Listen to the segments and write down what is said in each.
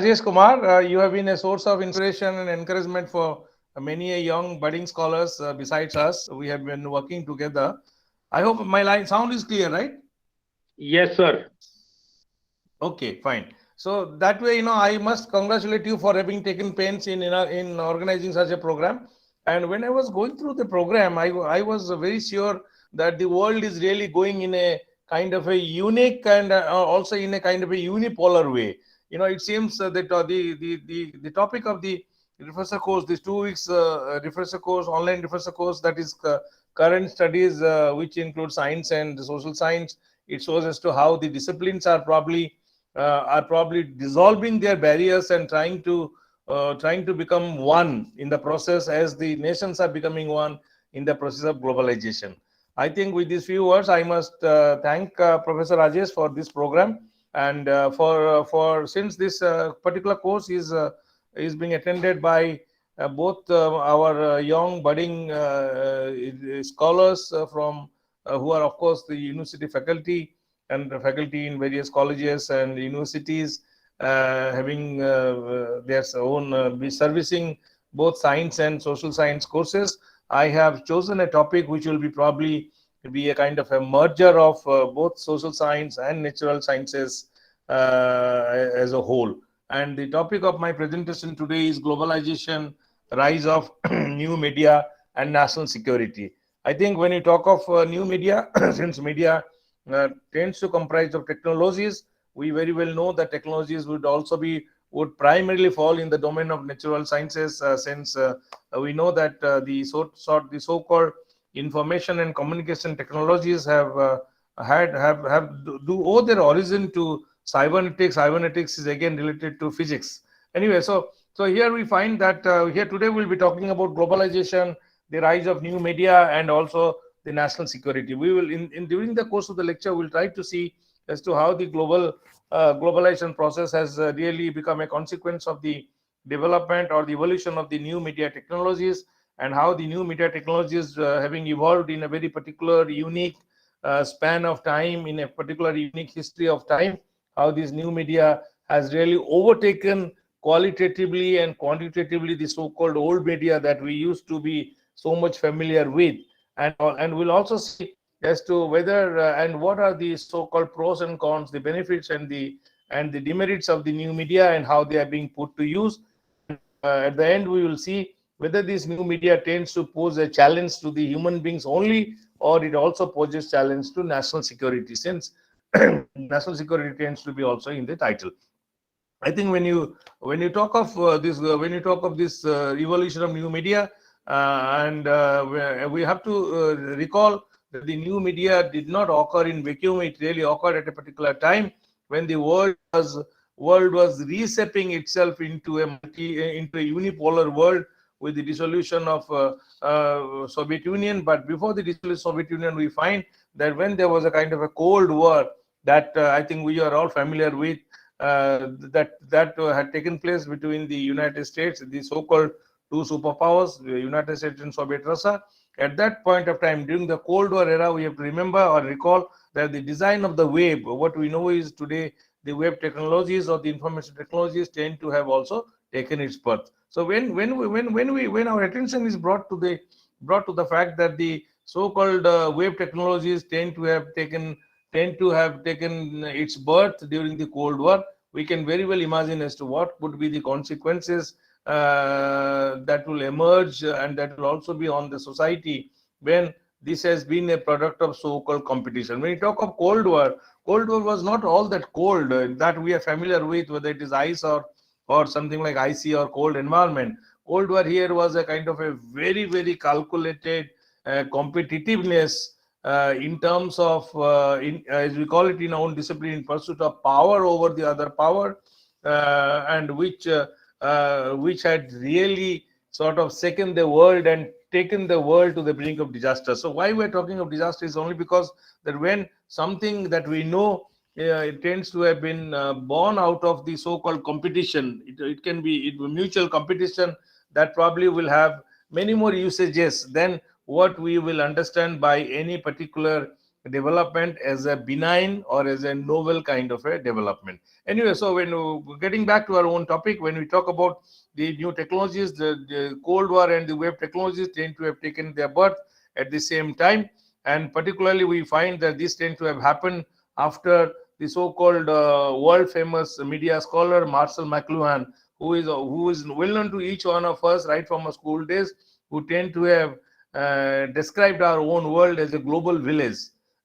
Rajesh Kumar, you have been a source of inspiration and encouragement for many young budding scholars besides us. We have been working together. I hope my line sound is clear, right? Yes, sir. Okay, fine. So that way, I must congratulate you for having taken pains in organizing such a program. And when I was going through the program, I was very sure that the world is really going in a kind of a unique and also in a kind of a unipolar way. It seems that the topic of the refresher course, this 2 weeks refresher course, online refresher course, that is current studies, which include science and social science. It shows as to how the disciplines are probably dissolving their barriers and trying to become one in the process, as the nations are becoming one in the process of globalization. I think with these few words, I must thank Professor Rajesh for this program, and for since this particular course is being attended by both our young budding scholars from who are, of course, the university faculty and the faculty in various colleges and universities, having their own be servicing both science and social science courses. I have chosen a topic which will be probably be a kind of a merger of both social science and natural sciences as a whole. And the topic of my presentation today is globalization, rise of new media, and national security. I think when you talk of new media, since media tends to comprise of technologies, we very well know that technologies would primarily fall in the domain of natural sciences, since we know that the so-called information and communication technologies have do owe their origin to cybernetics. Cybernetics is again related to physics. Anyway, so here we find that here today we'll be talking about globalization, the rise of new media, and also the national security. We will in during the course of the lecture we'll try to see as to how the globalization process has really become a consequence of the development or the evolution of the new media technologies, and how the new media technologies, having evolved in a very particular unique span of time, in a particular unique history of time, how this new media has really overtaken qualitatively and quantitatively the so-called old media that we used to be so much familiar with. And we'll also see as to whether and what are the so-called pros and cons, the benefits and the demerits of the new media, and how they are being put to use. And at the end, we will see whether this new media tends to pose a challenge to the human beings only, or it also poses challenge to national security, since national security tends to be also in the title. I think when you talk of this evolution of new media, and we have to recall that the new media did not occur in vacuum. It really occurred at a particular time when the world was reshaping itself into a unipolar world with the dissolution of Soviet Union. But before the dissolution of Soviet Union, we find that when there was a kind of a Cold War that I think we are all familiar with, that had taken place between the United States, the so-called two superpowers, the United States and Soviet Russia. At that point of time, during the Cold War era, we have to remember or recall that the design of the web, what we know is today, the web technologies or the information technologies tend to have also taken its birth. So when our attention is brought to the fact that the so-called web technologies tend to have taken its birth during the Cold War, we can very well imagine as to what would be the consequences that will emerge, and that will also be on the society when this has been a product of so-called competition. When you talk of Cold War was not all that cold that we are familiar with, whether it is ice or something like icy or cold environment. Cold War here was a kind of a very, very calculated competitiveness in terms of, as we call it in our own discipline, in pursuit of power over the other power, and which had really sort of shaken the world and taken the world to the brink of disaster. So why we're talking of disaster is only because that when something that we know it tends to have been born out of the so-called competition, it can be mutual competition that probably will have many more usages than what we will understand by any particular development as a benign or as a novel kind of a development. Anyway, so getting back to our own topic, when we talk about the new technologies, the Cold War and the web technologies tend to have taken their birth at the same time, and particularly we find that this tend to have happened after the so-called world famous media scholar Marshall McLuhan, who is well known to each one of us right from our school days, who tend to have described our own world as a global village,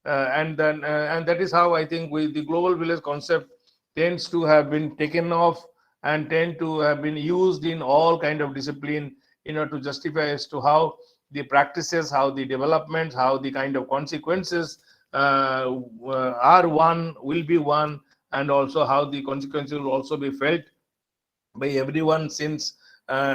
and that is how I think the global village concept tends to have been taken off and tend to have been used in all kind of discipline, to justify as to how the practices, how the developments, how the kind of consequences are one, will be one, and also how the consequences will also be felt by everyone, since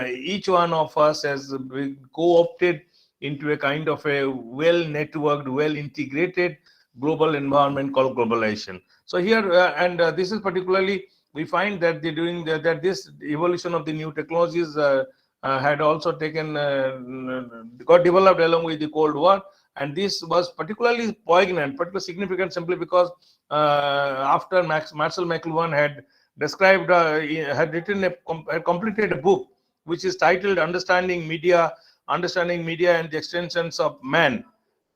each one of us has been co-opted into a kind of a well networked, well integrated global environment called globalization. So here, and this is particularly, we find that that this evolution of the new technologies had also got developed along with the Cold War, and this was particularly poignant, particularly significant, simply because after Marshall McLuhan had described, had written had completed a book which is titled Understanding Media and the Extensions of Man.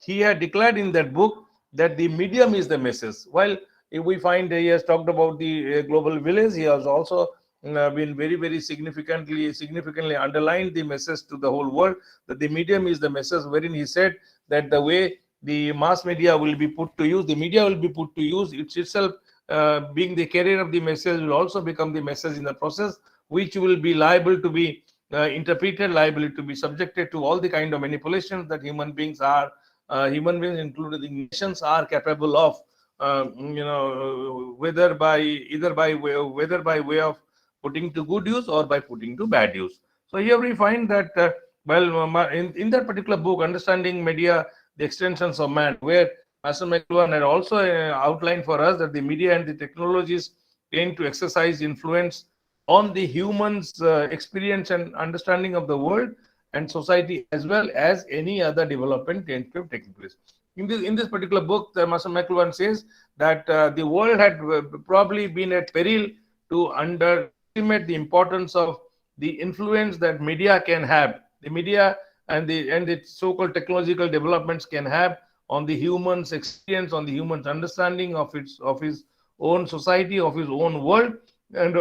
He had declared in that book that the medium is the message. While if we find he has talked about the global village, he has also been very significantly underlined the message to the whole world that the medium is the message, wherein he said that the way the mass media will be put to use, the media will be put to use, it's itself being the carrier of the message, will also become the message in the process, which will be liable to be interpreted, liable to be subjected to all the kind of manipulations that human beings, including nations, are capable of, whether by way of putting to good use or by putting to bad use. So here we find that, in that particular book, Understanding Media, the Extensions of Man, where Master McLuhan had also outlined for us that the media and the technologies tend to exercise influence on the human's experience and understanding of the world and society, as well as any other development tends to have taken place. In this particular book, Master McLuhan says that the world had probably been at peril to underestimate the importance of the influence that media can have, the media and its so-called technological developments can have on the human's experience, on the human's understanding of his own society, of his own world, and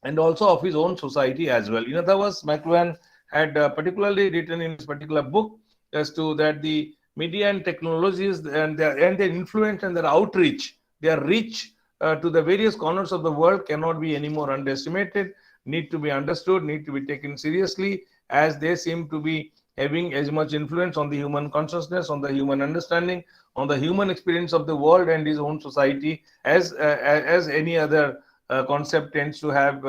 and also of his own society as well. In other words, McLuhan had particularly written in his particular book as to that the media and technologies and their influence and their outreach, their reach to the various corners of the world cannot be any more underestimated, need to be understood, need to be taken seriously, as they seem to be having as much influence on the human consciousness, on the human understanding, on the human experience of the world and his own society, as any other concept tends to have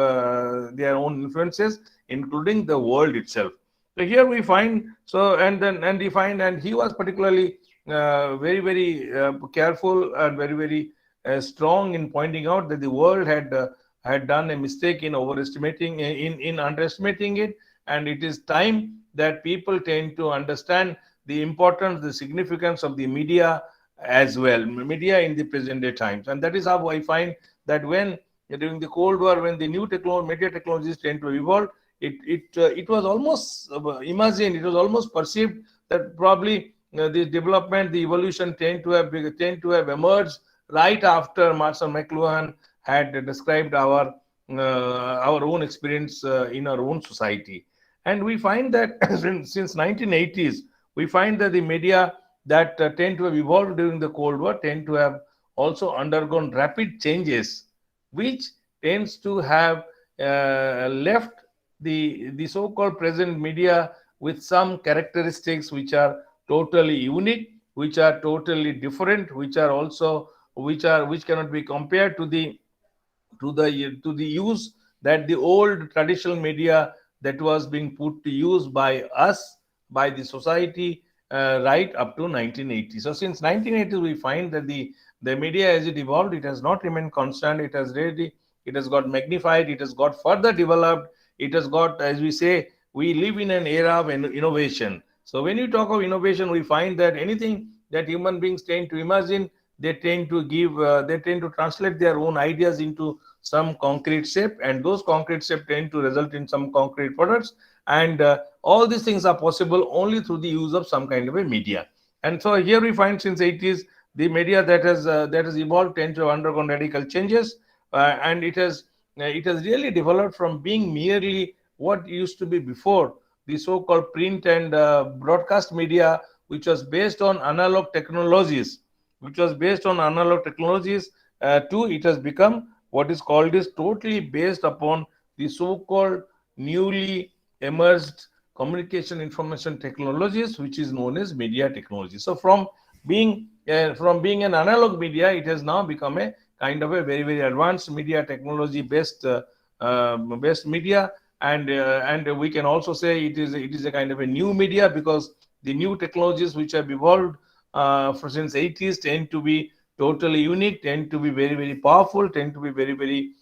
their own influences, including the world itself. So here we find, so and we find, and he was particularly very careful and very strong in pointing out that the world had done a mistake in overestimating, in underestimating it, and it is time that people tend to understand the importance, the significance of the media as well, media in the present day times. And that is how I find that when during the Cold War, when the new media technologies tend to evolve, it was almost imagined, it was almost perceived that probably the development, the evolution tend to have emerged right after Marshall McLuhan had described our own experience in our own society. And we find that since 1980s, we find that the media that tend to have evolved during the Cold War tend to have also undergone rapid changes, which tends to have left the so-called present media with some characteristics which are totally unique, which are totally different, which cannot be compared to the use that the old traditional media that was being put to use by us, by the society, right up to 1980. So since 1980, we find that the media, as it evolved, it has not remained constant. It has got magnified, it has got further developed, it has got, as we say, we live in an era of innovation. So when you talk of innovation, we find that anything that human beings tend to imagine, they tend to translate their own ideas into some concrete shape, and those concrete shape tend to result in some concrete products. And all these things are possible only through the use of some kind of a media. And so here we find, since 80s, the media that has evolved tend to have undergone radical changes, and it has really developed from being merely what used to be before, the so-called print and broadcast media, which was based on analog technologies, to it has become what is called is totally based upon the so-called newly emerged communication information technologies, which is known as media technology. So from being an analog media, it has now become a kind of a very very advanced media technology based media. And we can also say it is a kind of a new media, because the new technologies which have evolved for since 80s tend to be totally unique, tend to be very very powerful, tend to be very very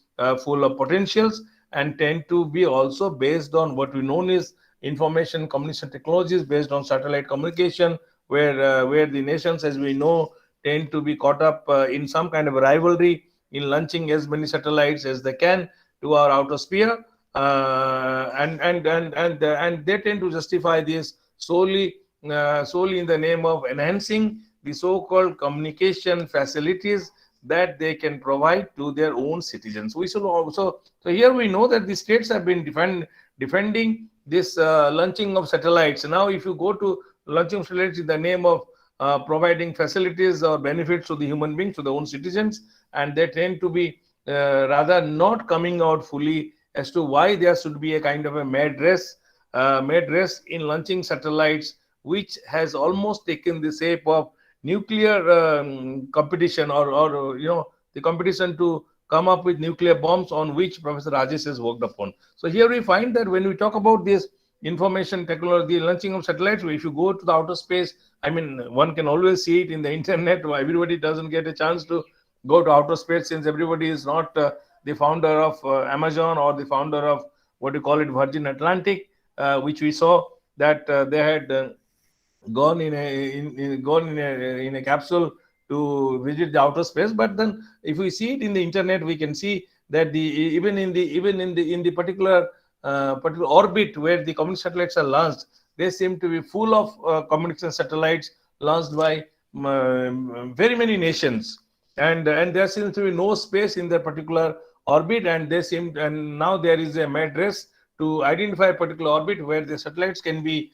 full of potentials, and tend to be also based on what we know is information communication technologies based on satellite communication, where the nations, as we know, tend to be caught up in some kind of a rivalry in launching as many satellites as they can to our outer sphere. And they tend to justify this solely in the name of enhancing the so-called communication facilities that they can provide to their own citizens. We should also, so here we know that the states have been defending this launching of satellites. Now, if you go to launching of satellites in the name of providing facilities or benefits to the human beings, to the own citizens, and they tend to be rather not coming out fully as to why there should be a kind of a mad race in launching satellites, which has almost taken the shape of nuclear competition, or the competition to come up with nuclear bombs, on which Professor Rajesh has worked upon. So here we find that when we talk about this information technology, launching of satellites, if you go to the outer space, I mean, one can always see it in the internet. Everybody doesn't get a chance to go to outer space, since everybody is not the founder of Amazon, or the founder of what you call it Virgin Atlantic, which we saw that they had gone in a capsule to visit the outer space. But then, if we see it in the internet, we can see that the even in the particular orbit where the communication satellites are launched, they seem to be full of communication satellites launched by very many nations, and there seems to be no space in their particular orbit, and now there is a mad race to identify a particular orbit where the satellites can be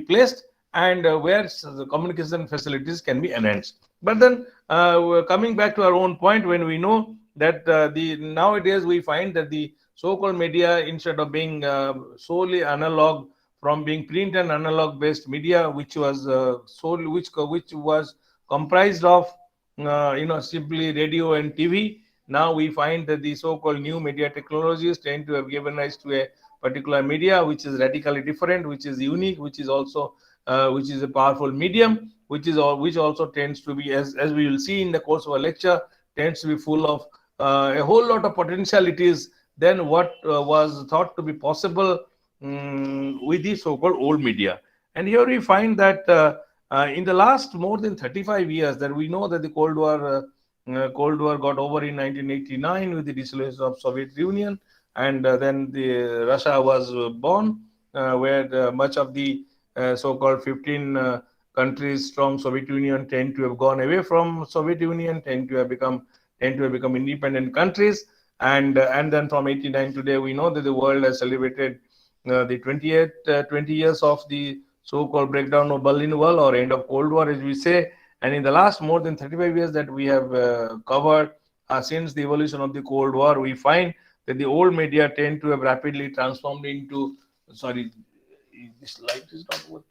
placed, and where the communication facilities can be enhanced. But then, coming back to our own point, when we know that the nowadays we find that the so-called media, instead of being solely analog, from being print and analog based media, which was solely which was comprised of simply radio and TV. Now we find that the so-called new media technologies tend to have given rise to a particular media which is radically different, which is unique, which is a powerful medium, which also tends to be, as we will see in the course of our lecture, tends to be full of a whole lot of potentialities than what was thought to be possible with the so-called old media. And here we find that in the last more than 35 years, that we know that the Cold War got over in 1989 with the dissolution of Soviet Union, and then the Russia was born, where much of the so-called 15 countries from Soviet Union tend to have gone away from Soviet Union, tend to have become independent countries, and then from 89 today, we know that the world has celebrated the 20 years of the so-called breakdown of Berlin Wall, or end of Cold War, as we say. And in the last more than 35 years that we have covered since the evolution of the Cold War, we find that the old media tend to have rapidly transformed into, sorry, this light is not working.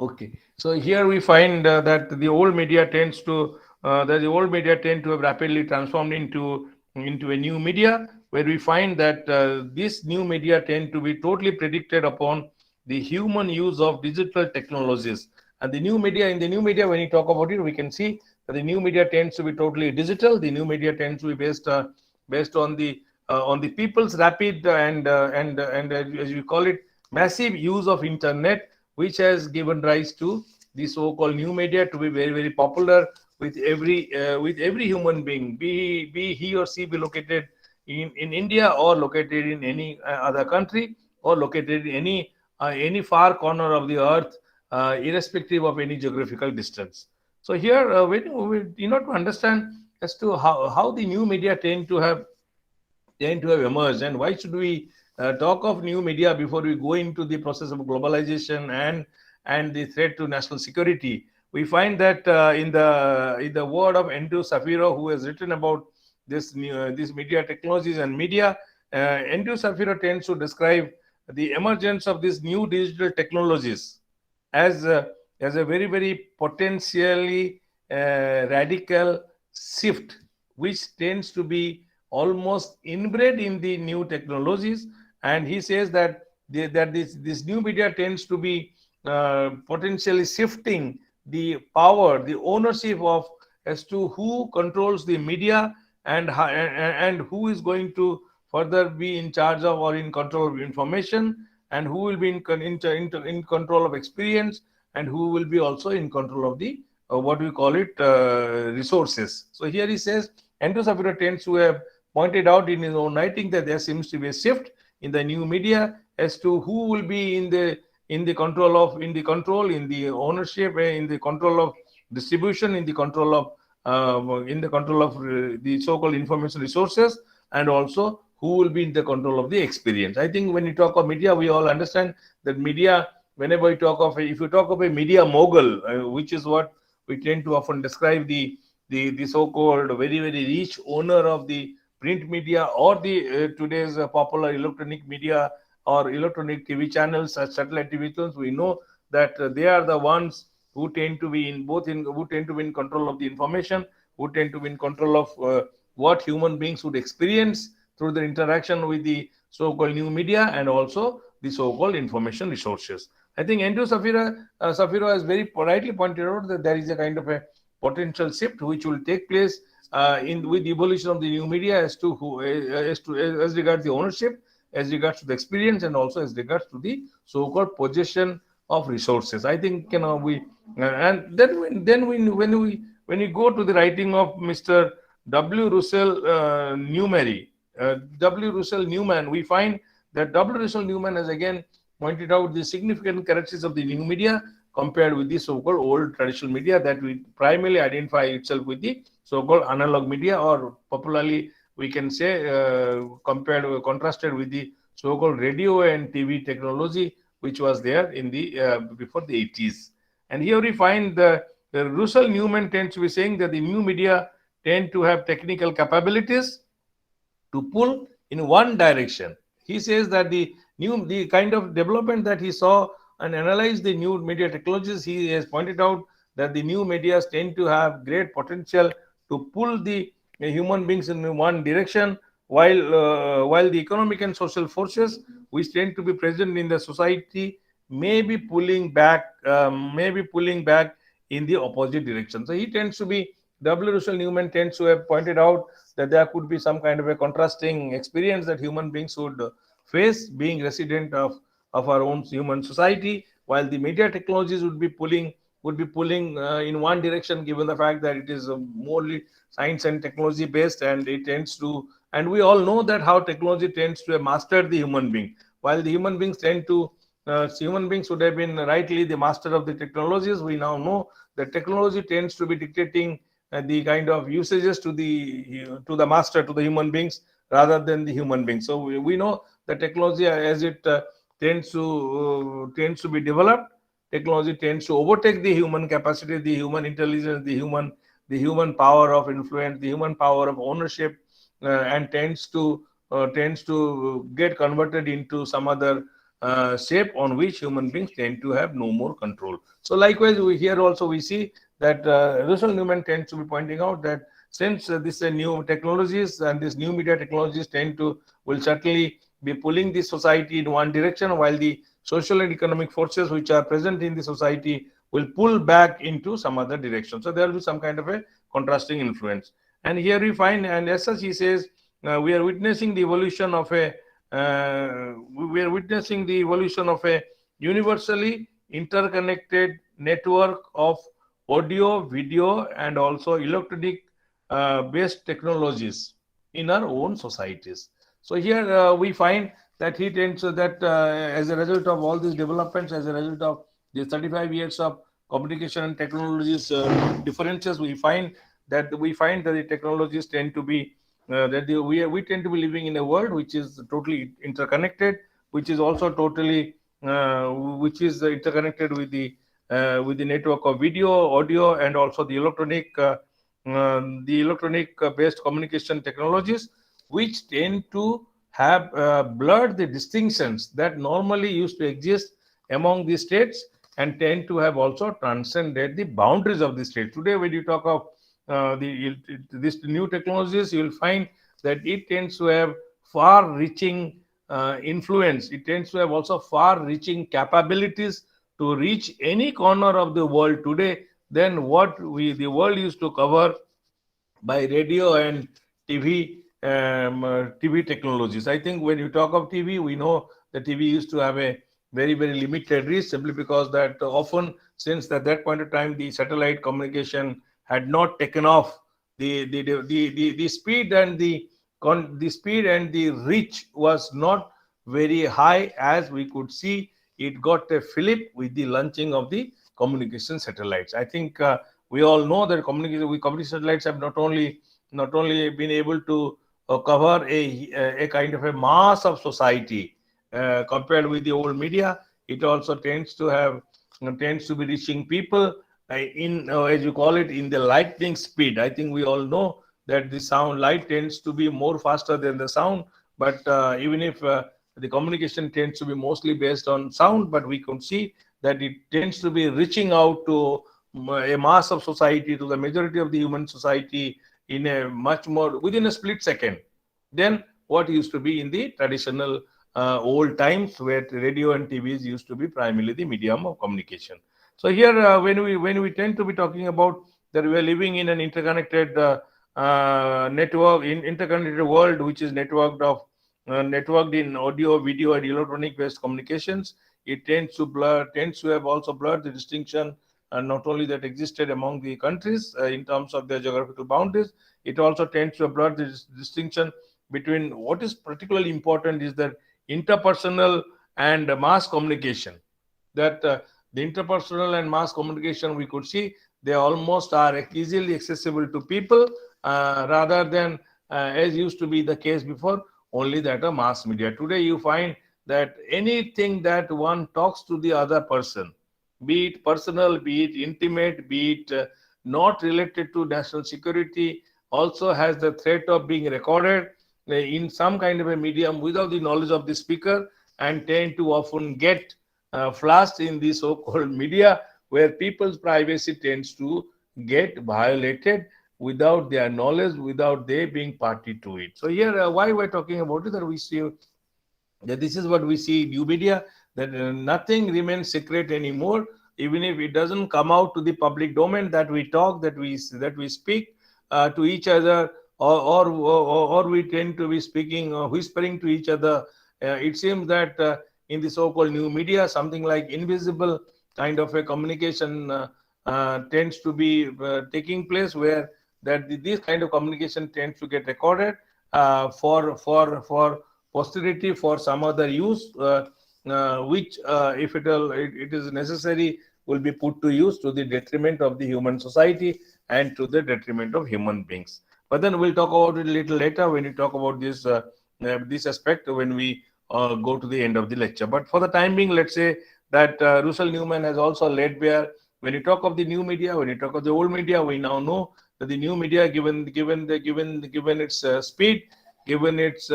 Okay, so here we find that the old media tend to have rapidly transformed into a new media, where we find that this new media tend to be totally predicted upon the human use of digital technologies. And in the new media, when you talk about it, we can see that the new media tends to be totally digital. The new media tends to be based on the people's rapid and as you call it, massive use of internet, which has given rise to the so-called new media to be very, very popular with every human being, be he or she be located in India or located in any other country or located in any far corner of the earth, irrespective of any geographical distance. So here, to understand as to how the new media tend to have emerged, and why should we talk of new media before we go into the process of globalization and the threat to national security. We find that in the word of Andrew Safiro, who has written about these media technologies and media, Andrew Safiro tends to describe the emergence of these new digital technologies as a very, very potentially radical shift, which tends to be almost inbred in the new technologies. And he says that this new media tends to be potentially shifting the power, the ownership of as to who controls the media, and who is going to further be in charge of or in control of information, and who will be in control of experience, and who will be also in control of the what we call it resources. So here he says Andrew Sapiro tends to have pointed out in his own writing that there seems to be a shift in the new media as to who will be in the ownership, in the control of distribution, in the control of the so-called information resources, and also who will be in the control of the experience. I think when you talk of media, we all understand that media. Whenever you talk of if you talk of a media mogul, which is what we tend to often describe the so-called very, very rich owner of the print media or the today's popular electronic media or electronic TV channels, satellite TV channels, we know that they are the ones who tend to be who tend to be in control of the information, who tend to be in control of what human beings would experience through their interaction with the so-called new media and also the so-called information resources. I think Andrew Safiro has very rightly pointed out that there is a kind of a potential shift which will take place in with the evolution of the new media as to as regards the ownership, as regards to the experience, and also as regards to the so-called possession of resources. I think we and when we go to the writing of Mr. W. Russell W. Russell Newman, we find that W. Russell Newman has again pointed out the significant characteristics of the new media compared with the so-called old traditional media that we primarily identify itself with the so-called analog media, or popularly we can say contrasted with the so-called radio and TV technology which was there in the before the 80s. And here we find the Russell Newman tends to be saying that the new media tend to have technical capabilities to pull in one direction. He says that the kind of development that he saw and analyzed the new media technologies, he has pointed out that the new media tend to have great potential to pull the human beings in one direction, while the economic and social forces which tend to be present in the society may be pulling back in the opposite direction. So he tends to be W. Russell Newman tends to have pointed out that there could be some kind of a contrasting experience that human beings would face being resident of our own human society, while the media technologies would be pulling in one direction, given the fact that it is morely science and technology based, and it tends to, and we all know that how technology tends to have mastered the human being, while the human beings would have been rightly the master of the technologies. We now know that technology tends to be dictating the kind of usages to the master, to the human beings, rather than the human beings. So we know that technology, as it tends to be developed, technology tends to overtake the human capacity, the human intelligence, the human power of influence, the human power of ownership, and tends to get converted into some other shape on which human beings tend to have no more control. So likewise, here also we see that Russell Newman tends to be pointing out that since this new technologies and these new media technologies will certainly be pulling the society in one direction, while the social and economic forces which are present in the society will pull back into some other direction. So there will be some kind of a contrasting influence. And here we find, and as such, he says, we are witnessing the evolution of a we are witnessing the evolution of a universally interconnected network of audio, video, and also electronic based technologies in our own societies. So here we find that he tends to that as a result of all these developments, as a result of the 35 years of communication and technologies differences, we find that the technologies tend to be we tend to be living in a world which is totally interconnected, which is also totally which is interconnected with the network of video, audio, and also the electronic based communication technologies, which tend to have blurred the distinctions that normally used to exist among the states, and tend to have also transcended the boundaries of the state. Today, when you talk of this new technologies, you will find that it tends to have far-reaching influence. It tends to have also far-reaching capabilities to reach any corner of the world today than what the world used to cover by radio and TV, TV technologies. I think when you talk of TV, we know that TV used to have a very, very limited reach, simply because that often, since at that point of time, the satellite communication had not taken off, the speed and the speed and the reach was not very high, as we could see. It got a fillip with the launching of the communication satellites. I think we all know that communication satellites have not only been able to cover a kind of a mass of society compared with the old media. It also tends to be reaching people in as you call it, in the lightning speed. I think we all know that the sound light tends to be more faster than the sound, but even if the communication tends to be mostly based on sound, but we can see that it tends to be reaching out to a mass of society, to the majority of the human society, in a much more within a split second than what used to be in the traditional old times, where radio and TVs used to be primarily the medium of communication. So here, when we tend to be talking about that we are living in an interconnected interconnected world, which is networked in audio, video, and electronic based communications, it tends to have also blurred the distinction, not only that existed among the countries in terms of their geographical boundaries. It also tends to blur the distinction between what is particularly important is that interpersonal and mass communication. That the interpersonal and mass communication, we could see they almost are easily accessible to people, rather than as used to be the case before, only that a mass media. Today you find that anything that one talks to the other person, be it personal, be it intimate, be it not related to national security, also has the threat of being recorded in some kind of a medium without the knowledge of the speaker, and tend to often get flashed in the so-called media, where people's privacy tends to get violated without their knowledge, without they being party to it. So here, why we're talking about it, that we see that this is what we see in new media, that nothing remains secret anymore, even if it doesn't come out to the public domain, that we talk, that we speak to each other, or we tend to be speaking, whispering to each other. It seems that in the so-called new media, something like invisible kind of a communication tends to be taking place, where this kind of communication tends to get recorded for posterity, for some other use, which, if it is necessary, will be put to use to the detriment of the human society and to the detriment of human beings. But then we'll talk about it a little later when we talk about this aspect, when we go to the end of the lecture. But for the time being, let's say that Russell Newman has also laid bare, when you talk of the new media, when you talk of the old media, we now know that the new media, given its speed, given its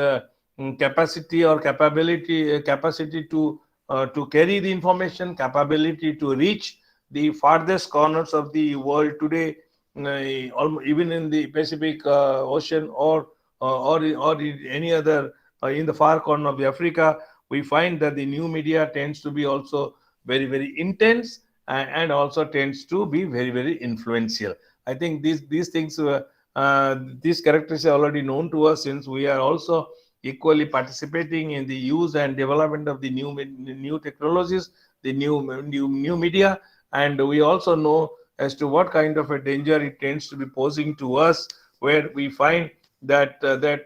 capacity or capacity to carry the information, capability to reach the farthest corners of the world today, even in the Pacific Ocean, or in any other in the far corner of the Africa, we find that the new media tends to be also very, very intense, and also tends to be very, very influential. I think these things, these characters are already known to us, since we are also equally participating in the use and development of the new technologies, the new media, and we also know as to what kind of a danger it tends to be posing to us, where we find that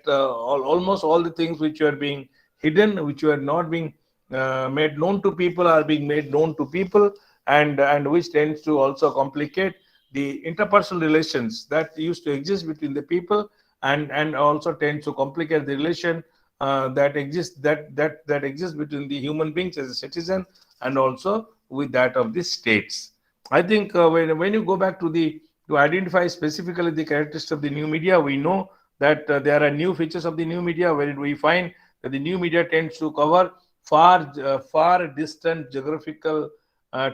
almost all the things which are being hidden, which were not being made known to people, are being made known to people, and which tends to also complicate the interpersonal relations that used to exist between the people, and also tends to complicate the relation that exists between the human beings as a citizen and also with that of the states. I think when you go back to the to identify specifically the characteristics of the new media, we know that there are new features of the new media where we find that the new media tends to cover far distant geographical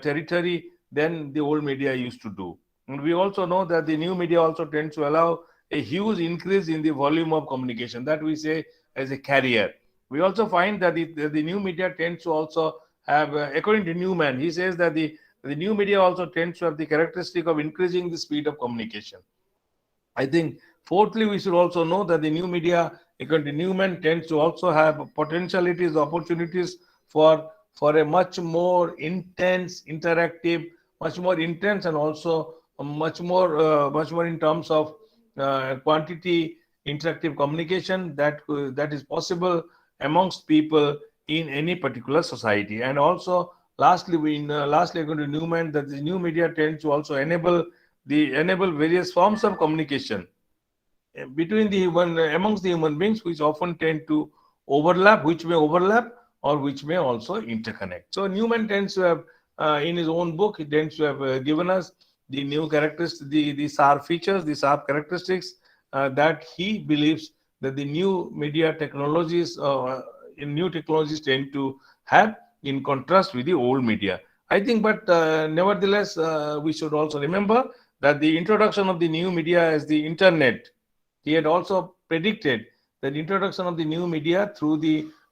territory than the old media used to do. And we also know that the new media also tends to allow a huge increase in the volume of communication that we say as a carrier. We also find that the new media tends to also have, according to Newman, he says that the new media also tends to have the characteristic of increasing the speed of communication. I think fourthly, we should also know that the new media, according to Newman, tends to also have potentialities, opportunities for a much more intense, and also much more in terms of quantity interactive communication that is possible amongst people in any particular society. And also, lastly, according to Newman, that the new media tends to also enable various forms of communication between the human amongst the human beings, which often tend to which may overlap, or which may also interconnect. So Newman tends to have, in his own book, he tends to have given us the new characteristics, the sharp features, the sharp characteristics that he believes that the new technologies tend to have, in contrast with the old media. I think, but nevertheless, we should also remember that the introduction of the new media as the internet, he had also predicted that introduction of the new media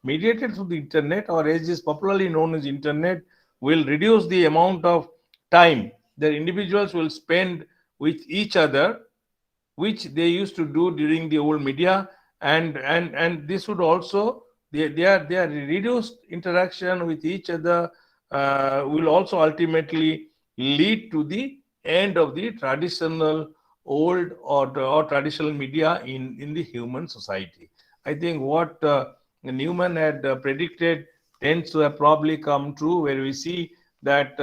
mediated through the internet, or as is popularly known as internet, will reduce the amount of time that individuals will spend with each other, which they used to do during the old media. And this would also, their reduced interaction with each other will also ultimately lead to the end of the traditional old, or traditional media in the human society. I think what Newman had predicted tends to have probably come true, where we see that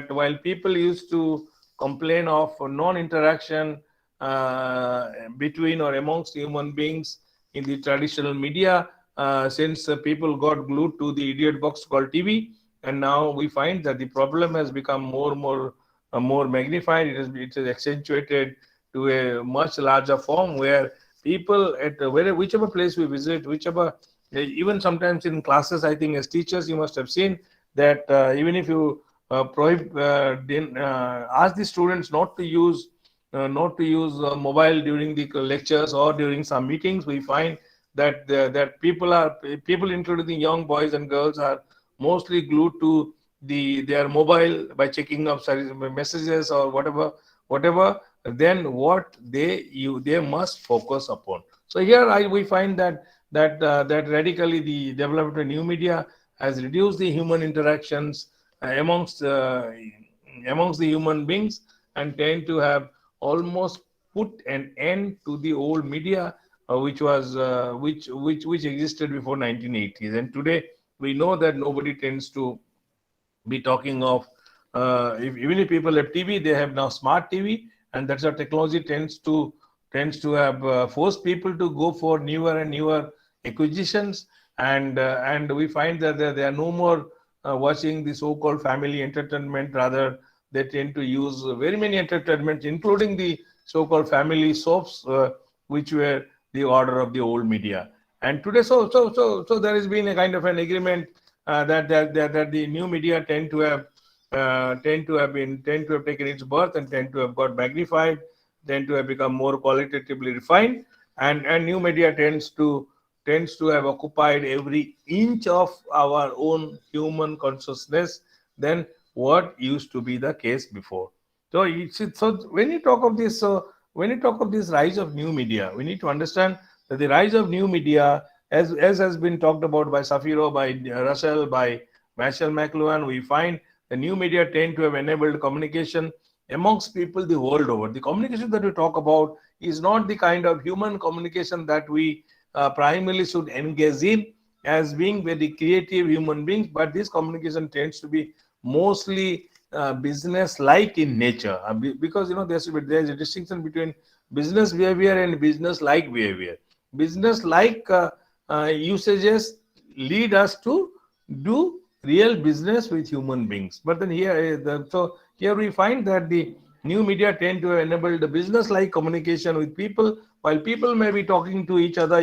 while people used to complain of non-interaction between or amongst human beings in the traditional media, since people got glued to the idiot box called TV, and now we find that the problem has become more magnified. It is accentuated to a much larger form, where people at whichever place we visit, whichever, even sometimes in classes, I think as teachers you must have seen that even if you ask the students not to use mobile during the lectures or during some meetings, we find that people, including the young boys and girls, are mostly glued to their mobile by checking up messages or whatever. Then what they must focus upon. So here we find that radically the development of new media has reduced the human interactions amongst the human beings, and tend to have almost put an end to the old media, which existed before 1980s. And today we know that nobody tends to be talking of, even if people have TV, they have now smart TV, and that's how technology tends to have forced people to go for newer and newer acquisitions, and we find that they are no more watching the so-called family entertainment. Rather, they tend to use very many entertainments, including the so-called family soaps, which were the order of the old media. And today, so there has been a kind of an agreement that the new media tend to have taken its birth, and tend to have got magnified, tend to have become more qualitatively refined, and new media tends to have occupied every inch of our own human consciousness than what used to be the case before. So when you talk of this, rise of new media, we need to understand that the rise of new media as has been talked about by Safiro, by Russell, by Marshall McLuhan, we find the new media tend to have enabled communication amongst people the world over. The communication that we talk about is not the kind of human communication that we primarily should engage in as being very creative human beings, but this communication tends to be mostly business like in nature, because there's a distinction between business behavior and business like behavior. Business like usages lead us to do real business with human beings. But then so here we find that the new media tend to enable the business like communication with people. While people may be talking to each other,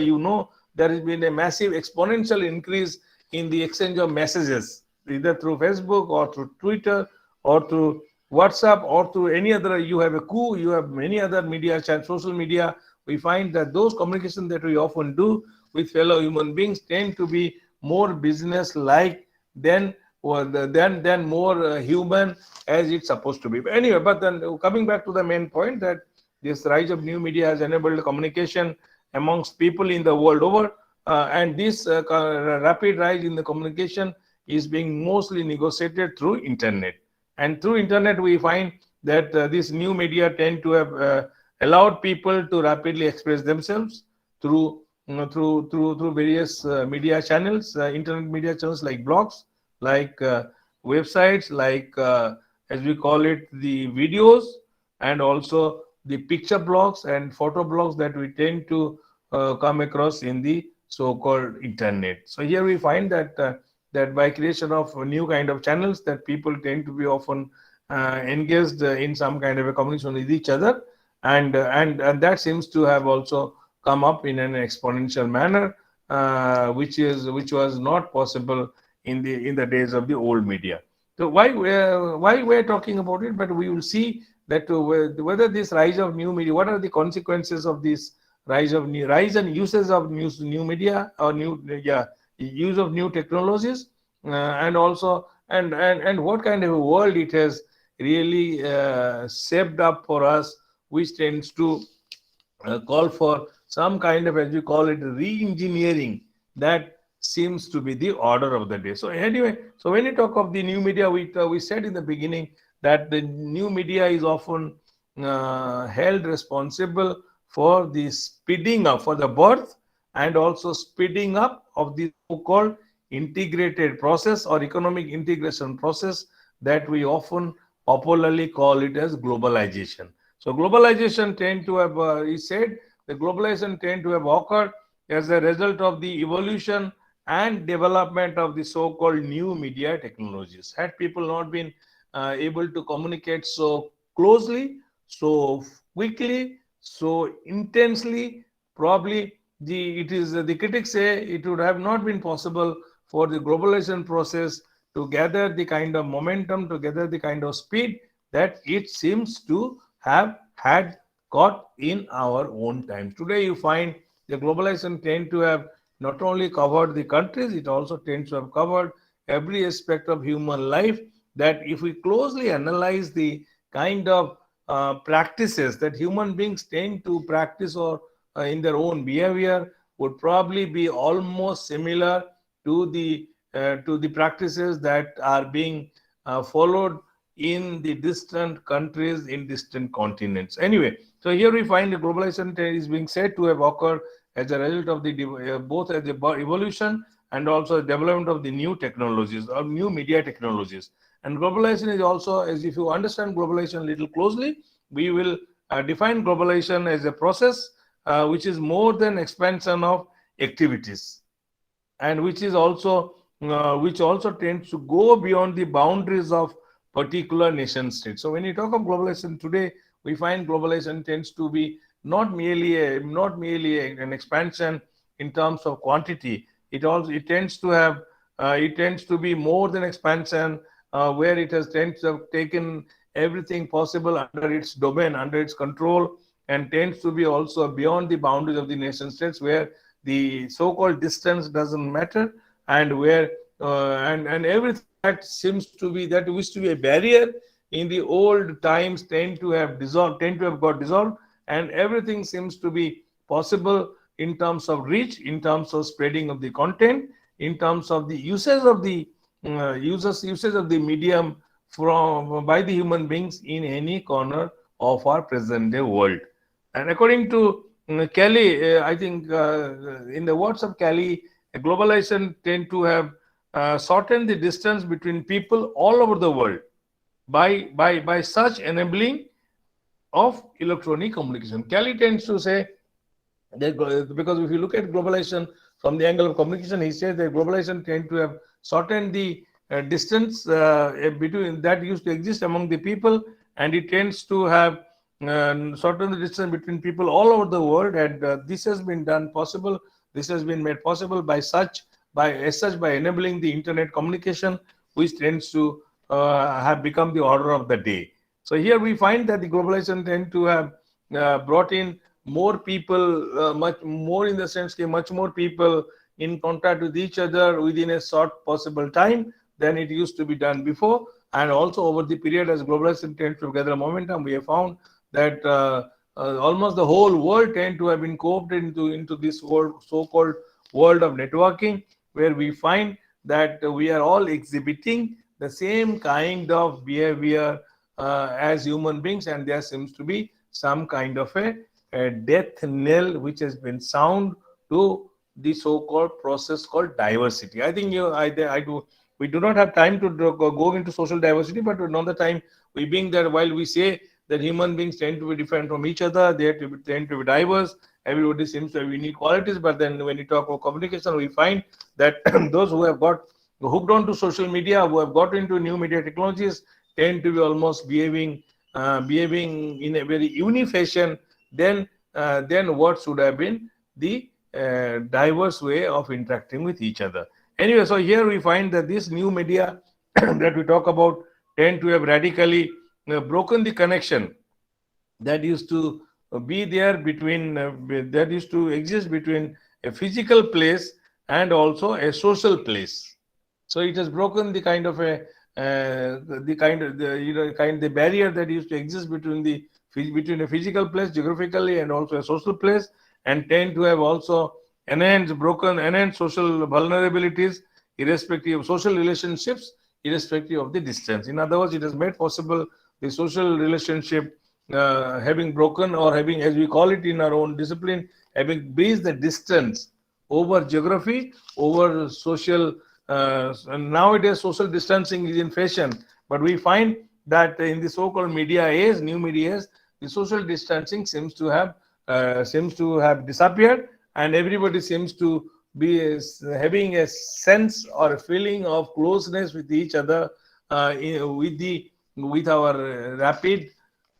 there has been a massive exponential increase in the exchange of messages, either through Facebook or through Twitter or through WhatsApp or through any other. You have a coup, you have many other media, social media. We find that those communications that we often do with fellow human beings tend to be more business like than more human as it's supposed to be. But anyway, but then coming back to the main point, that this rise of new media has enabled communication amongst people in the world over, and this rapid rise in the communication is being mostly negotiated through internet. And through internet, we find that this new media tend to have allowed people to rapidly express themselves through through various media channels, internet media channels like blogs, like websites, like as we call it, the videos, and also the picture blogs and photo blogs that we tend to come across in the so-called internet. So here we find that that by creation of new kind of channels, that people tend to be often engaged in some kind of a communication with each other, and that seems to have also come up in an exponential manner, which was not possible in the days of the old media. So why we're talking about it, but we will see that whether this rise of new media, what are the consequences of this rise and uses of new media, or use of new technologies, and also and what kind of a world it has really shaped up for us, which tends to call for some kind of, as we call it, re-engineering that seems to be the order of the day. So anyway, so when you talk of the new media, we said in the beginning that the new media is often held responsible for the speeding up, for the birth and also speeding up of the so-called integrated process or economic integration process that we often popularly call it as globalization. So globalization tend to have, he said, the globalization tend to have occurred as a result of the evolution and development of the so-called new media technologies. Had people not been able to communicate so closely, so quickly, so intensely, probably the critics say it would have not been possible for the globalization process to gather the kind of momentum, to gather the kind of speed that it seems to have had got in our own times. Today, you find the globalization tend to have not only covered the countries, it also tends to have covered every aspect of human life. That if we closely analyze the kind of practices that human beings tend to practice or in their own behavior, would probably be almost similar to the practices that are being followed in the distant countries, in distant continents. Anyway, so here we find the globalization is being said to have occurred as a result of the both as the evolution and also the development of the new technologies or new media technologies. And globalization is also, as if you understand globalization a little closely, we will define globalization as a process which is more than expansion of activities, and which also tends to go beyond the boundaries of particular nation states. So when you talk of globalization today, we find globalization tends to be not merely an expansion in terms of quantity. It tends to have it tends to be more than expansion, where it has tends to have taken everything possible under its domain, under its control, and tends to be also beyond the boundaries of the nation states, where the so-called distance doesn't matter, and where and everything that seems to be that used to be a barrier in the old times tend to have got dissolved, and everything seems to be possible in terms of reach, in terms of spreading of the content, in terms of the usage of the medium from by the human beings in any corner of our present day world. And according to Kelly, I think in the words of Kelly, globalization tend to have shortened the distance between people all over the world by such enabling of electronic communication. Kelly tends to say because if you look at globalization from the angle of communication, he says that globalization tend to have shortened the distance between that used to exist among the people, and it tends to have shortened the distance between people all over the world, and this has been done possible. This has been made possible by enabling the internet communication, which tends to have become the order of the day. So here we find that the globalization tend to have brought in more people, much more in the sense that much more people in contact with each other within a short possible time than it used to be done before. And also over the period as globalization tends to gather momentum, we have found that almost the whole world tend to have been co-opted into this world, so-called world of networking, where we find that we are all exhibiting the same kind of behavior as human beings, and there seems to be some kind of a death knell which has been sound to the so-called process called diversity. I think I do. We do not have time to go into social diversity, but another time we being that while we say that human beings tend to be different from each other, they tend to be diverse. Everybody seems to have unique qualities, but then when you talk about communication, we find that those who have got hooked on to social media, who have got into new media technologies, tend to be almost behaving in a very unique fashion than what should have been the diverse way of interacting with each other. Anyway, so here we find that this new media that we talk about tend to have radically broken the connection that used to be there between that used to exist between a physical place and also a social place. So it has broken the kind of the kind of the barrier that used to exist between a physical place geographically and also a social place, and tend to have also enhanced social vulnerabilities, irrespective of social relationships, irrespective of the distance. In other words, it has made possible the social relationship having broken, or having, as we call it in our own discipline, having bridged the distance over geography, over social. Nowadays, social distancing is in fashion, but we find that in the so-called media age, new media age, the social distancing seems to have disappeared, and everybody seems to be having a sense or a feeling of closeness with each other with our rapid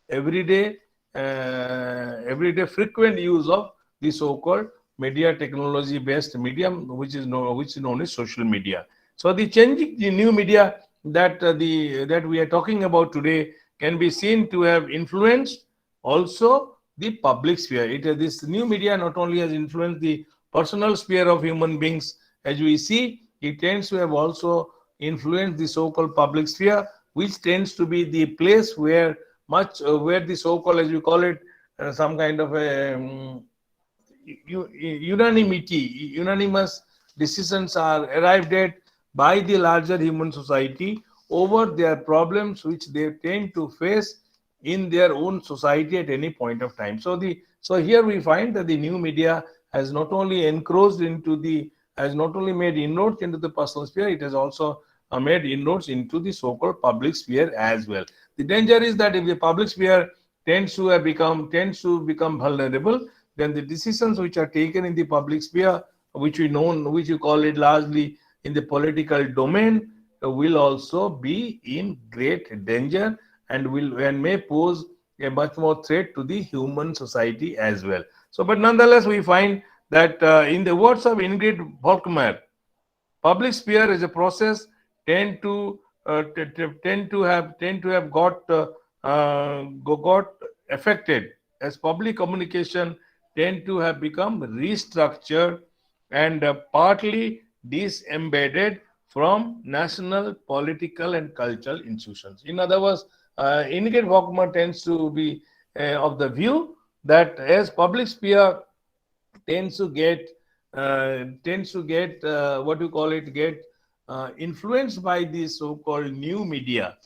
everyday everyday frequent use of the so-called media technology based medium, which is known as social media. So the changing the new media that we are talking about today can be seen to have influenced also the public sphere. This new media not only has influenced the personal sphere of human beings, as we see, it tends to have also influenced the so-called public sphere, which tends to be the place where where the so-called, as we call it, some kind of a unanimous decisions are arrived at by the larger human society over their problems which they tend to face in their own society at any point of time. So here we find that the new media has not only encroached into the has not only made inroads into the personal sphere, it has also made inroads into the so-called public sphere as well. The danger is that if the public sphere tends to become vulnerable, then the decisions which are taken in the public sphere, which you call it largely in the political domain, will also be in great danger, and may pose a much more threat to the human society as well. So, but nonetheless, we find that in the words of Ingrid Volkmar, public sphere as a process tend to tend to have got affected, as public communication tend to have become restructured and partly disembedded from national political and cultural institutions. In other words, Ingrid Volkmar tends to be of the view that as public sphere tends to get what you call it, get influenced by the so-called new media,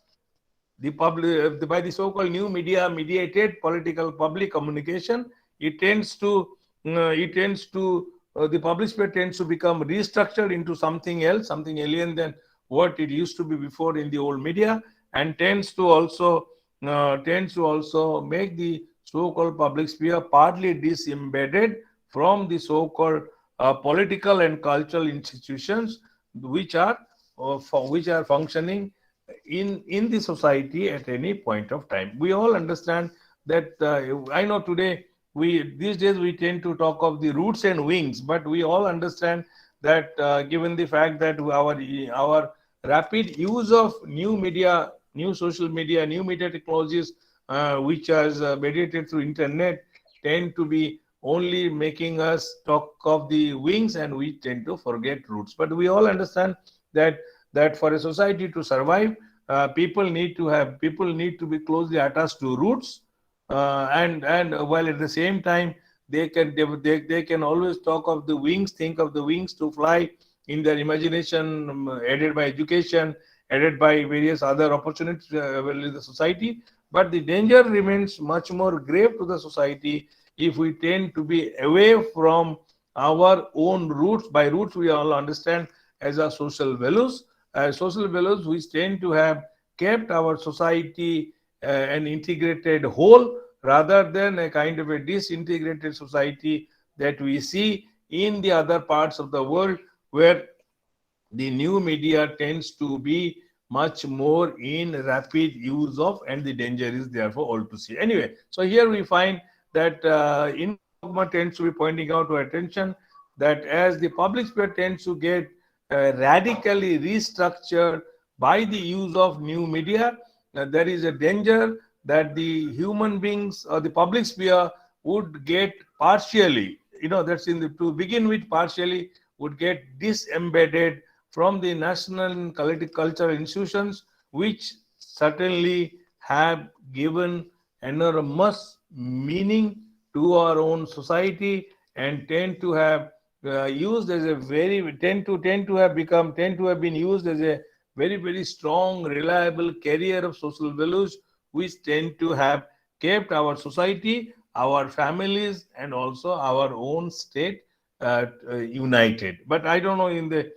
by the so-called new media mediated political public communication. It tends to uh, it tends to the public sphere tends to become restructured into something else, something alien than what it used to be before in the old media, and tends to also make the so-called public sphere partly disembedded from the so-called political and cultural institutions which are which are functioning in the society at any point of time. We all understand that. I know today, we these days we tend to talk of the roots and wings, but we all understand that given the fact that our rapid use of new media, new social media, new media technologies, which is mediated through internet, tend to be only making us talk of the wings, and we tend to forget roots. But we all understand that for a society to survive, people need to be closely attached to roots, and while at the same time they can always talk of the wings, think of the wings to fly in their imagination, aided by education, aided by various other opportunities available in the society. But the danger remains much more grave to the society if we tend to be away from our own roots. By roots, we all understand as our social values which tend to have kept our society an integrated whole, rather than a kind of a disintegrated society that we see in the other parts of the world, where the new media tends to be much more in rapid use of, and the danger is therefore all to see. Anyway, so here we find that Indian dogma tends to be pointing out to attention that as the public sphere tends to get radically restructured by the use of new media, there is a danger that the human beings or the public sphere would get partially, that's in the, to begin with, partially would get disembedded from the national and cultural institutions, which certainly have given enormous meaning to our own society, and tend to have been used as a very, very strong, reliable carrier of social values, which tend to have kept our society, our families, and also our own state united. But I don't know in the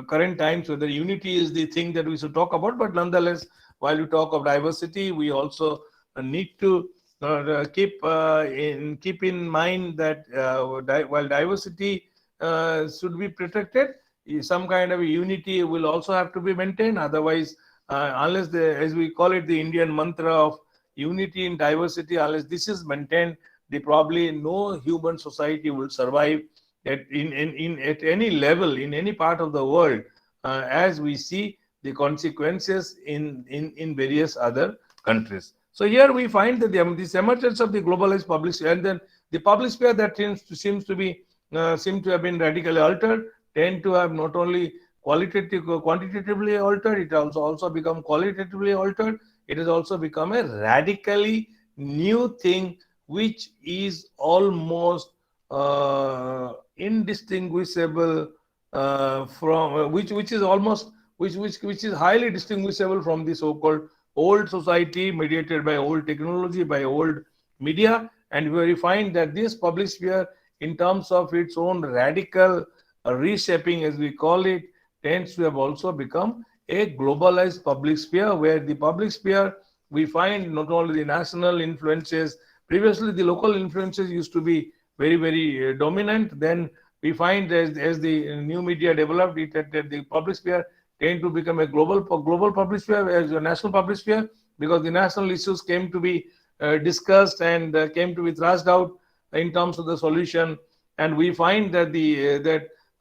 current times whether unity is the thing that we should talk about. But nonetheless, while we talk of diversity, we also need to keep in mind that while diversity should be protected, some kind of unity will also have to be maintained. Otherwise, unless as we call it, the Indian mantra of unity in diversity, unless this is maintained, the probably no human society will survive at any level, in any part of the world, as we see the consequences in various other countries. So here we find that this emergence of the globalized public sphere, and then the public sphere that seem to have been radically altered, tend to have not only quantitatively altered, it also become qualitatively altered. It has also become a radically new thing, which is almost indistinguishable from which is almost which is highly distinguishable from the so-called old society mediated by old technology, by old media. And we find that this public sphere, in terms of its own radical reshaping, as we call it, tends to have also become a globalized public sphere, where the public sphere, we find not only the national influences. Previously the local influences used to be very, very dominant. Then we find as the new media developed, that the public sphere tend to become a global public sphere, as a national public sphere, because the national issues came to be discussed and came to be thrashed out in terms of the solution. And we find that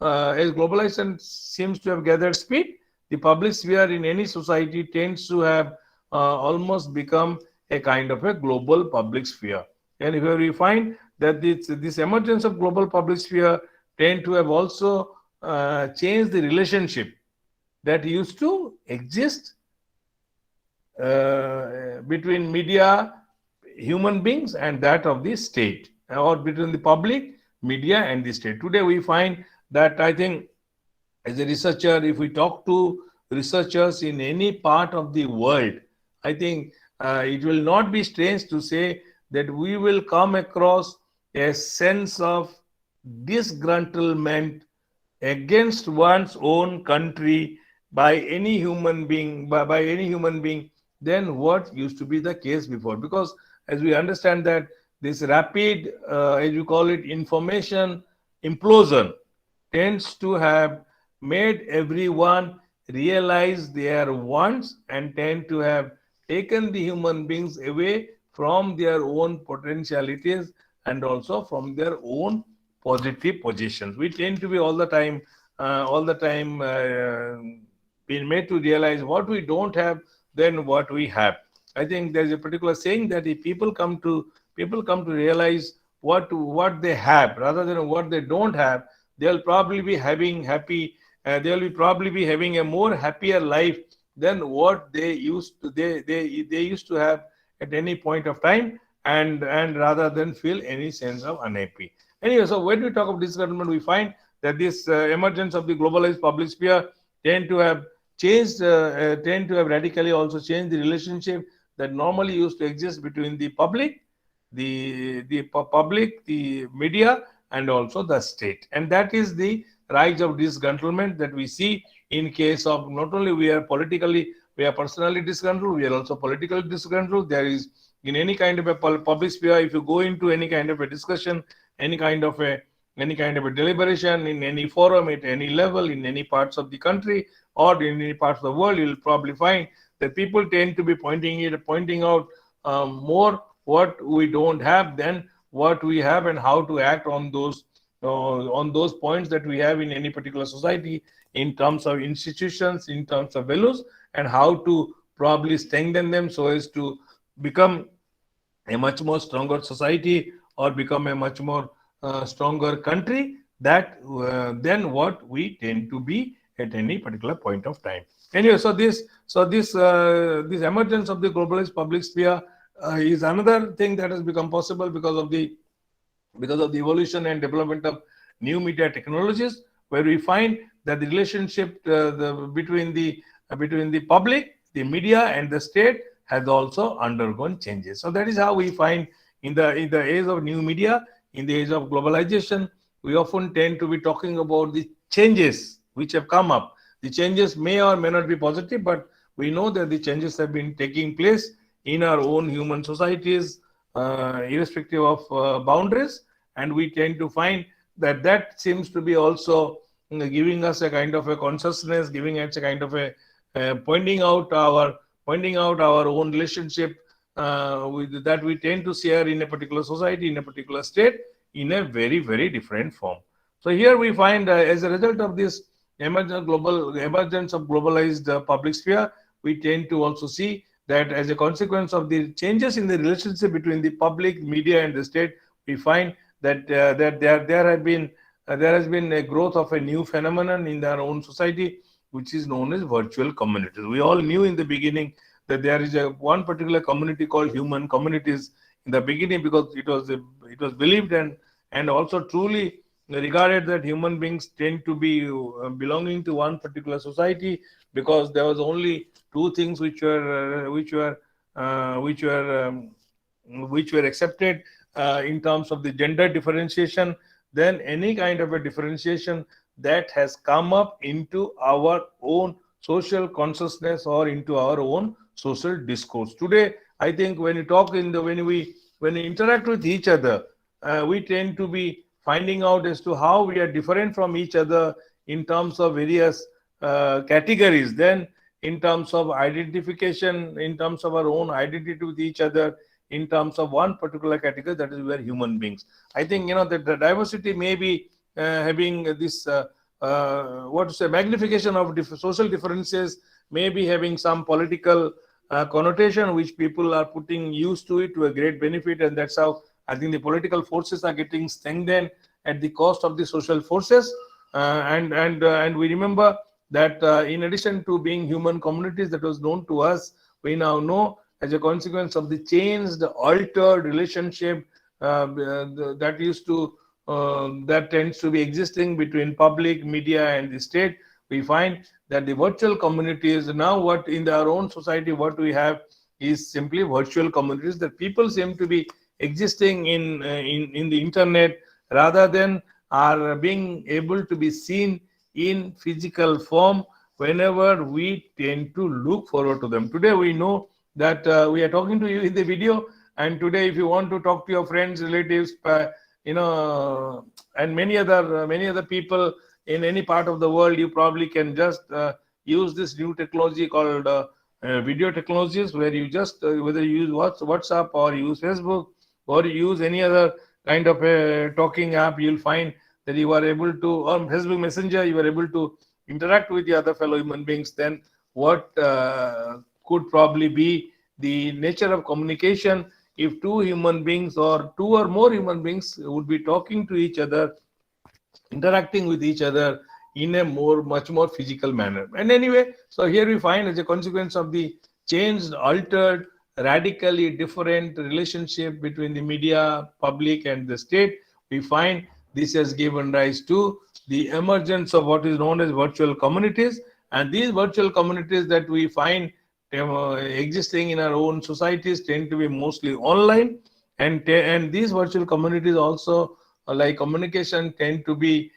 as globalization seems to have gathered speed, the public sphere in any society tends to have almost become a kind of a global public sphere. And here we find that this emergence of global public sphere tend to have also changed the relationship that used to exist between media, human beings, and that of the state, or between the public, media and the state. Today we find that, I think, as a researcher, if we talk to researchers in any part of the world, I think it will not be strange to say that we will come across a sense of disgruntlement against one's own country by any human being, by any human being, than what used to be the case before. Because as we understand that this rapid, as you call it, information implosion tends to have made everyone realize their wants and tend to have taken the human beings away from their own potentialities and also from their own positive positions. We tend to be all the time being made to realize what we don't have than what we have. I think there's a particular saying that if people come to realize what they have rather than what they don't have, they'll probably be having happy. They'll be probably be having a more happier life than what they used to have at any point of time, and rather than feel any sense of unhappy. Anyway, so when we talk of disgruntlement, we find that this emergence of the globalized public sphere tend to have tend to have radically also changed the relationship that normally used to exist between the public, public, the media, and also the state. And that is the rise of disgruntlement that we see in case of not only we are personally disgruntled, we are also politically disgruntled. There is in any kind of a public sphere, if you go into any kind of a discussion, any kind of a any kind of a deliberation in any forum at any level in any parts of the country or in any parts of the world, you will probably find that people tend to be pointing out more what we don't have than what we have, and how to act on those points that we have in any particular society in terms of institutions, in terms of values, and how to probably strengthen them so as to become a much more stronger society or become a much more stronger country that than what we tend to be at any particular point of time. Anyway, this emergence of the globalized public sphere is another thing that has become possible because of the evolution and development of new media technologies, where we find that the relationship between the public, the media, and the state has also undergone changes. So that is how we find in the age of new media, in the age of globalization, we often tend to be talking about the changes which have come up. The changes may or may not be positive, but we know that the changes have been taking place in our own human societies, irrespective of boundaries, and we tend to find that that seems to be also giving us a kind of a consciousness, giving us a kind of a pointing out our own relationship that we tend to share in a particular society, in a particular state, in a very, very different form. So here we find, as a result of this emergence of globalized public sphere, we tend to also see that as a consequence of the changes in the relationship between the public, media, and the state, we find that there has been a growth of a new phenomenon in our own society, which is known as virtual communities. We all knew in the beginning that there is one particular community called human communities in the beginning, because it was believed and also truly regarded that human beings tend to be belonging to one particular society, because there was only two things which were accepted in terms of the gender differentiation. Then any kind of a differentiation that has come up into our own social consciousness or into our own social discourse. Today, I think when you talk when we interact with each other, we tend to be finding out as to how we are different from each other in terms of various categories. Then, in terms of identification, in terms of our own identity with each other, in terms of one particular category, that is, we are human beings. I think that the diversity may be having this what to say magnification of social differences, may be having some political connotation which people are putting used to it to a great benefit, and that's how I think the political forces are getting strengthened at the cost of the social forces. And we remember that in addition to being human communities that was known to us, we now know, as a consequence of the changed, altered relationship that used to that tends to be existing between public media and the state. We find that the virtual communities now, what in our own society, what we have is simply virtual communities that people seem to be existing in the internet rather than are being able to be seen in physical form whenever we tend to look forward to them. Today we know that we are talking to you in the video, and today if you want to talk to your friends, relatives, and many other people in any part of the world, you probably can just use this new technology called video technologies, where you just whether you use WhatsApp or use Facebook or you use any other kind of a talking app, you'll find that you are able to, or Facebook Messenger, you are able to interact with the other fellow human beings. Then what could probably be the nature of communication if two human beings or two or more human beings would be talking to each other, interacting with each other in a much more physical manner. And anyway, so here we find, as a consequence of the changed, altered, radically different relationship between the media, public, and the state, we find this has given rise to the emergence of what is known as virtual communities. And these virtual communities that we find existing in our own societies tend to be mostly online, and these virtual communities also, like communication, tend to be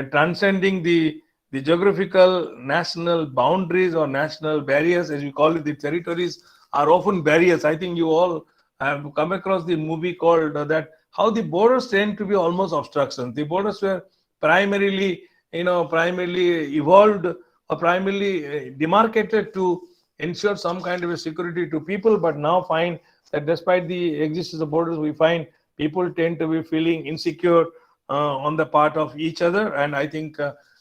transcending the geographical national boundaries or national barriers, as we call it. The territories are often barriers. I think you all have come across the movie called that, how the borders tend to be almost obstructions. The borders were primarily, primarily evolved or primarily demarcated to ensure some kind of a security to people, but now find that despite the existence of borders, we find people tend to be feeling insecure on the part of each other. And I think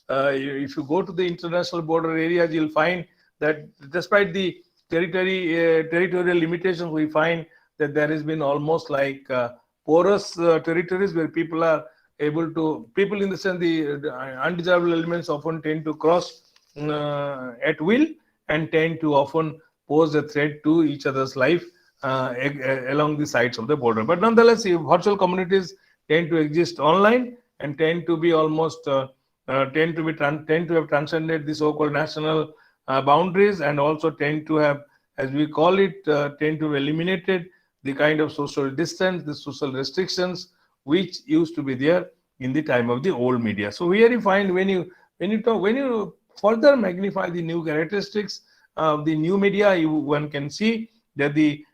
if you go to the international border areas, you'll find that despite the territorial limitations, we find that there has been almost like porous territories where people in the sense, the undesirable elements often tend to cross at will and tend to often pose a threat to each other's life along the sides of the border. But nonetheless, virtual communities tend to exist online and tend to be almost tend to have transcended the so-called national boundaries, and also tend to have, as we call it, tend to have eliminated the kind of social distance, the social restrictions which used to be there in the time of the old media. So here you find, when you further magnify the new characteristics of the new media, one can see that the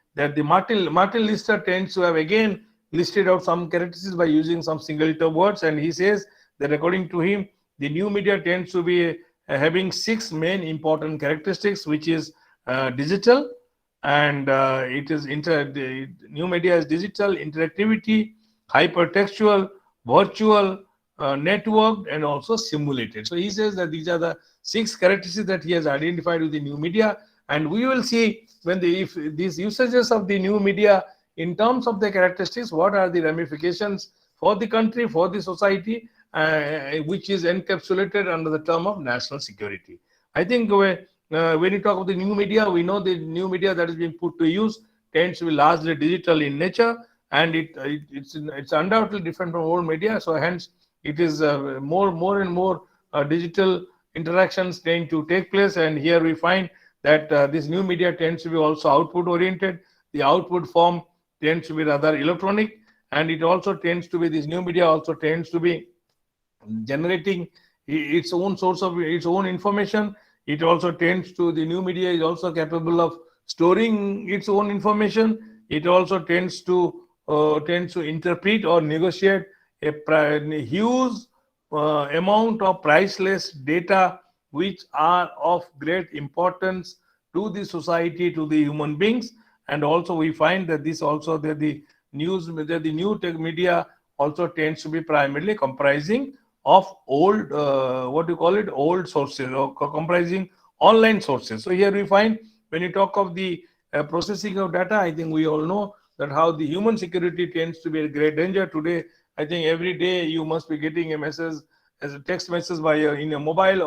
Martin Lister tends to have again listed out some characteristics by using some single-letter words, and he says that according to him, the new media tends to be having six main important characteristics, which is digital, and the new media is digital, interactivity, hypertextual, virtual, networked, and also simulated. So he says that these are the six characteristics that he has identified with the new media, and we will see if these usages of the new media in terms of the characteristics, what are the ramifications for the country, for the society, which is encapsulated under the term of national security. I think when you talk of the new media, we know the new media that is being put to use tends to be largely digital in nature, and it's undoubtedly different from old media. So hence, it is more and more digital interactions tend to take place, and here we find that this new media tends to be also output oriented. The output form tends to be rather electronic, and it also tends to be, this new media also tends to be generating its own source of its own information. It also tends to, the new media is also capable of storing its own information. It also tends to interpret or negotiate a huge amount of priceless data, which are of great importance to the society, to the human beings. And also we find that this also, that the new tech media also tends to be primarily comprising of old, old sources, or comprising online sources. So here we find, when you talk of the processing of data, I think we all know that how the human security tends to be a great danger today. I think every day you must be getting a message, as a text message in a mobile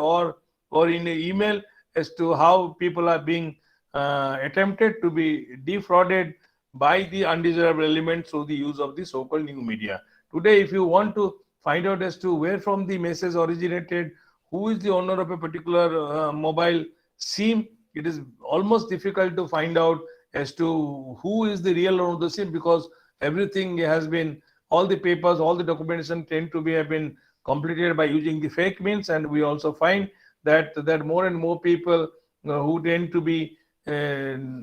or in an email, as to how people are being attempted to be defrauded by the undesirable elements through the use of the so-called new media. Today, if you want to find out as to where from the message originated, who is the owner of a particular mobile SIM. It is almost difficult to find out as to who is the real owner of the SIM, because everything has been, all the papers, all the documentation tend to be have been completed by using the fake means. And we also find that more and more people who tend to be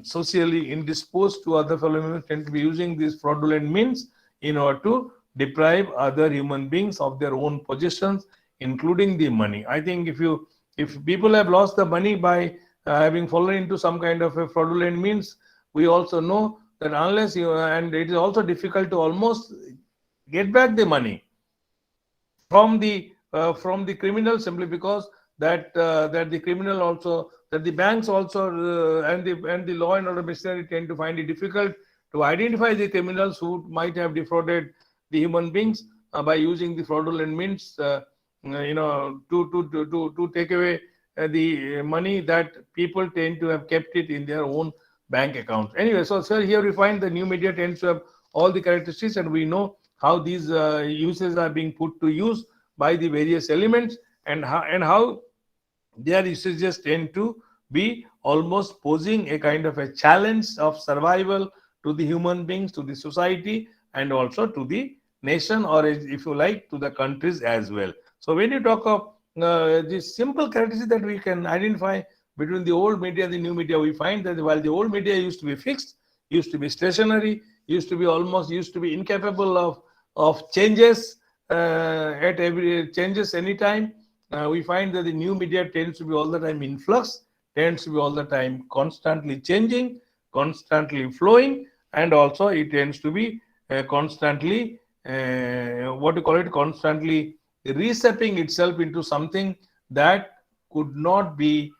socially indisposed to other fellow humans tend to be using these fraudulent means in order to deprive other human beings of their own possessions, including the money. I think if people have lost the money by having fallen into some kind of a fraudulent means, we also know that unless you, and it is also difficult to almost get back the money from the criminal, simply because that the criminal also, that the banks also and the law and order machinery tend to find it difficult to identify the criminals who might have defrauded the human beings by using the fraudulent means, to take away the money that people tend to have kept it in their own bank accounts. Anyway, so sir, here we find the new media tends to have all the characteristics, and we know how these uses are being put to use by the various elements, and how their usages tend to be almost posing a kind of a challenge of survival to the human beings, to the society, and also to the nation, or if you like, to the countries as well. So when you talk of the simple characteristics that we can identify between the old media and the new media, we find that while the old media used to be fixed, used to be stationary, used to be incapable of changes at every changes anytime, we find that the new media tends to be all the time in flux, tends to be all the time constantly changing, constantly flowing, and also it tends to be constantly, what you call it, constantly reshaping itself into something that could not be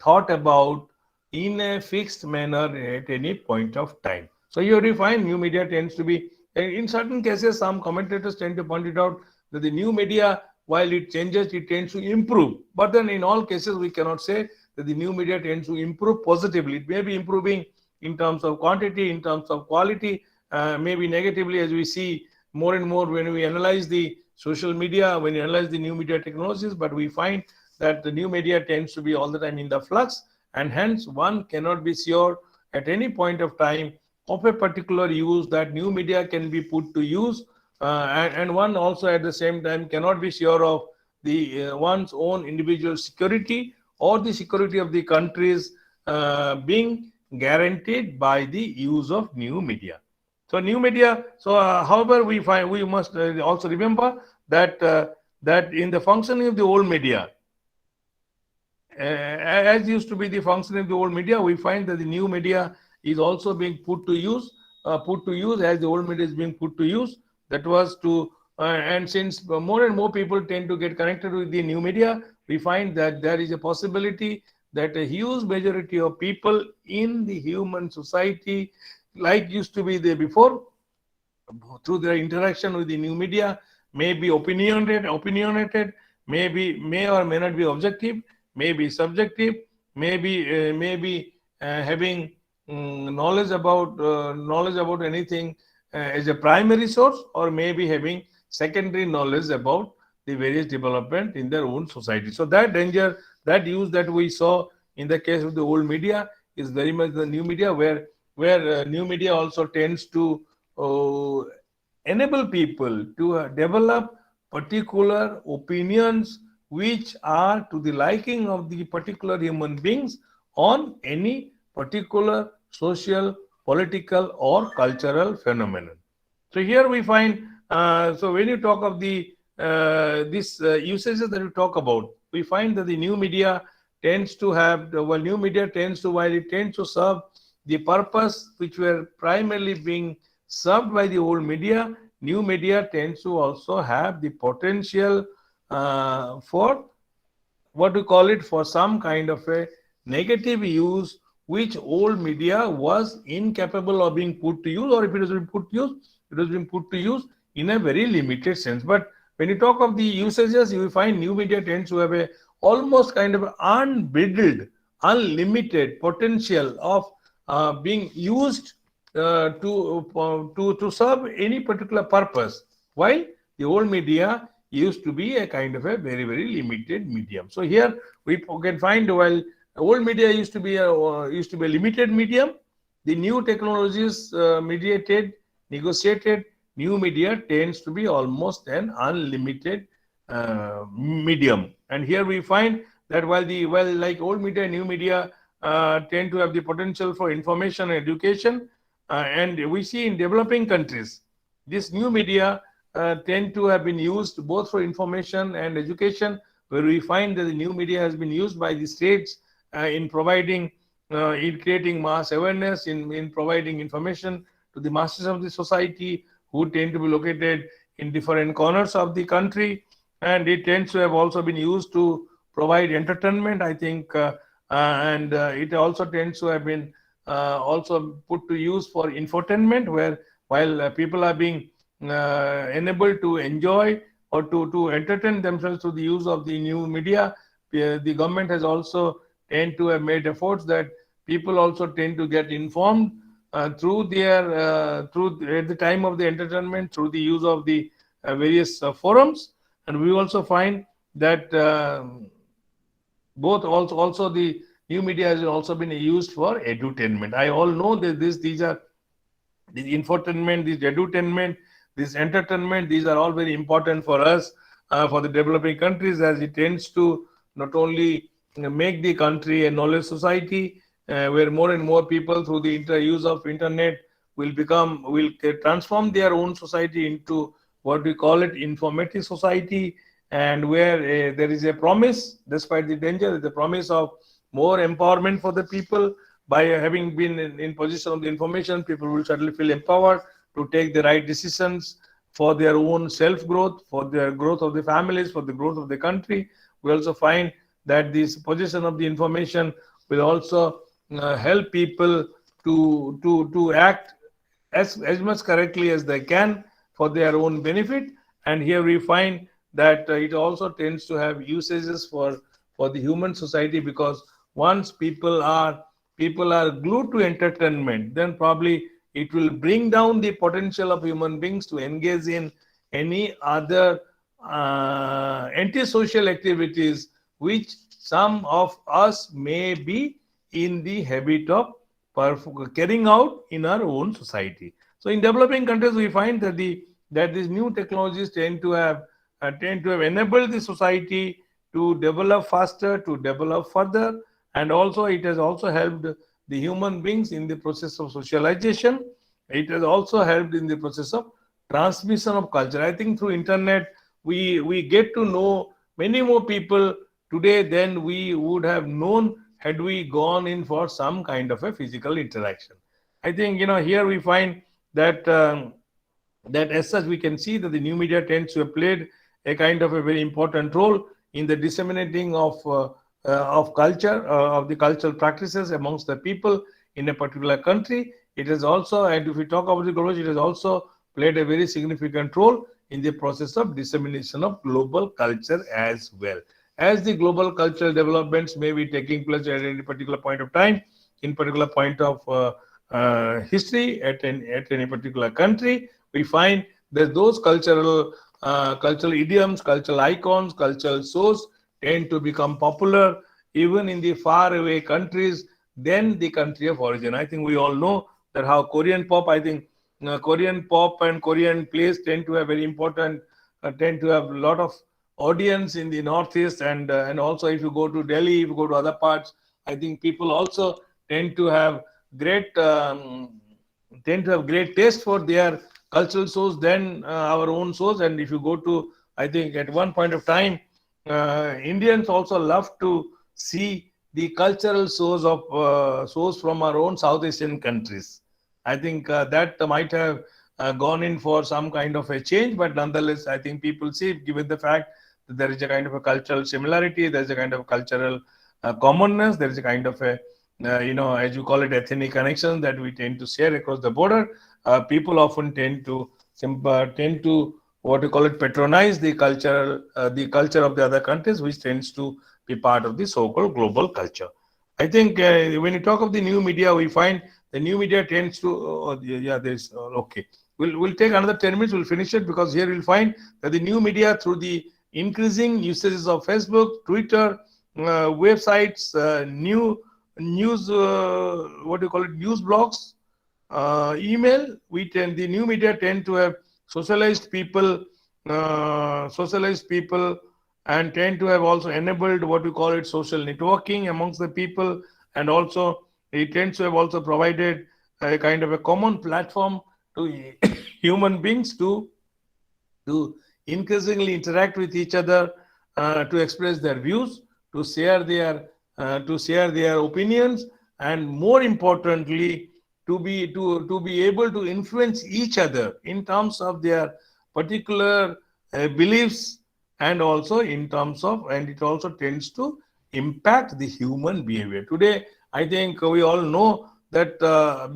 thought about in a fixed manner at any point of time. So here we find new media tends to be, in certain cases, some commentators tend to point it out that the new media, while it changes, it tends to improve. But then in all cases, we cannot say that the new media tends to improve positively. It may be improving in terms of quantity, in terms of quality, maybe negatively, as we see more and more when we analyze the social media, when we analyze the new media technologies. But we find that the new media tends to be all the time in the flux, and hence one cannot be sure at any point of time of a particular use that new media can be put to use, and one also at the same time cannot be sure of the one's own individual security or the security of the countries being guaranteed by the use of new media. So new media. So however, we must also remember that in the functioning of the old media, as used to be the functioning of the old media, we find that the new media is also being put to use as the old media is being put to use. That was to, and since more and more people tend to get connected with the new media, we find that there is a possibility that a huge majority of people in the human society, like used to be there before, through their interaction with the new media, may be opinionated, may or may not be objective, may be subjective, may be having knowledge about anything as a primary source, or may be having secondary knowledge about the various development in their own society. So that danger, that use that we saw in the case of the old media is very much the new media, where new media also tends to uh, enable people to develop particular opinions which are to the liking of the particular human beings on any particular social, political, or cultural phenomenon. So here we find, so when you talk of the these usages that you talk about, we find that the new media tends to have, well, new media tends to, while it tends to serve the purpose which were primarily being served by the old media, new media tends to also have the potential for, what we call it, for some kind of a negative use which old media was incapable of being put to use, or if it has been put to use, it has been put to use in a very limited sense. But when you talk of the usages, you will find new media tends to have a almost kind of unbridled, unlimited potential of being used to serve any particular purpose, while the old media used to be a kind of a very, very limited medium. So here we can find, while old media used to be a limited medium, the new technologies mediated, negotiated new media tends to be almost an unlimited medium. And here we find that while like old media and new media tend to have the potential for information and education, and we see in developing countries, this new media tend to have been used both for information and education, where we find that the new media has been used by the states in providing, in creating mass awareness, in providing information to the masses of the society who tend to be located in different corners of the country. And it tends to have also been used to provide entertainment, I think, and it also tends to have been also put to use for infotainment, where while people are being enabled to enjoy or to entertain themselves through the use of the new media, the government has also tend to have made efforts that people also tend to get informed through their through at the time of the entertainment, through the use of the various forums. And we also find that both also the new media has also been used for edutainment. I all know that these are this infotainment, this edutainment, this entertainment, these are all very important for us, for the developing countries, as it tends to not only make the country a knowledge society, where more and more people through the use of internet will transform their own society into what we call it informative society, and where there is a promise, despite the danger, the promise of more empowerment for the people. By having been in possession of the information, people will certainly feel empowered to take the right decisions for their own self growth, for the growth of the families, for the growth of the country. We also find that this possession of the information will also help people to act as much correctly as they can for their own benefit. And here we find that it also tends to have usages for the human society, because once people are glued to entertainment, then probably it will bring down the potential of human beings to engage in any other antisocial activities which some of us may be in the habit of carrying out in our own society. So in developing countries, we find that these new technologies tend to have enabled the society to develop faster, to develop further, and also it has also helped the human beings in the process of socialization. It has also helped in the process of transmission of culture. I think through internet we get to know many more people today than we would have known had we gone in for some kind of a physical interaction. I think here we find that that as such we can see that the new media tends to have played a kind of a very important role in the disseminating of culture, of the cultural practices amongst the people in a particular country. It has also, and if we talk about the global, it has also played a very significant role in the process of dissemination of global culture as well. As the global cultural developments may be taking place at any particular point of time, in particular point of history at any particular country, we find that those cultural idioms, cultural icons, cultural shows tend to become popular even in the far away countries than the country of origin. I think we all know that how Korean pop, I think Korean pop and Korean plays tend to have very important, tend to have a lot of audience in the northeast, and also if you go to Delhi, if you go to other parts, I think people also tend to have great great taste for their cultural shows than our own shows. And if you go to, I think at one point of time, Indians also love to see the cultural shows from our own South Asian countries. I think that might have gone in for some kind of a change, but nonetheless, I think people see, given the fact that there is a kind of a cultural similarity, there is a kind of cultural commonness, there is a kind of a as you call it, ethnic connection that we tend to share across the border. People often tend to what you call it, patronize the culture of the other countries, which tends to be part of the so-called global culture. I think when you talk of the new media, we find the new media tends to, yeah, there's, okay. we'll take another 10 minutes, we'll finish it, because here we'll find that the new media, through the increasing usages of Facebook, Twitter, websites, new news, what do you call it, news blogs, email, the new media tend to have socialized people, socialized people, and tend to have also enabled what we call it social networking amongst the people, and also it tends to have also provided a kind of a common platform to human beings to increasingly interact with each other, to express their views, to share their opinions, and more importantly, to be able to influence each other in terms of their particular beliefs, and also in terms of, and it also tends to impact the human behavior. Today, I think we all know that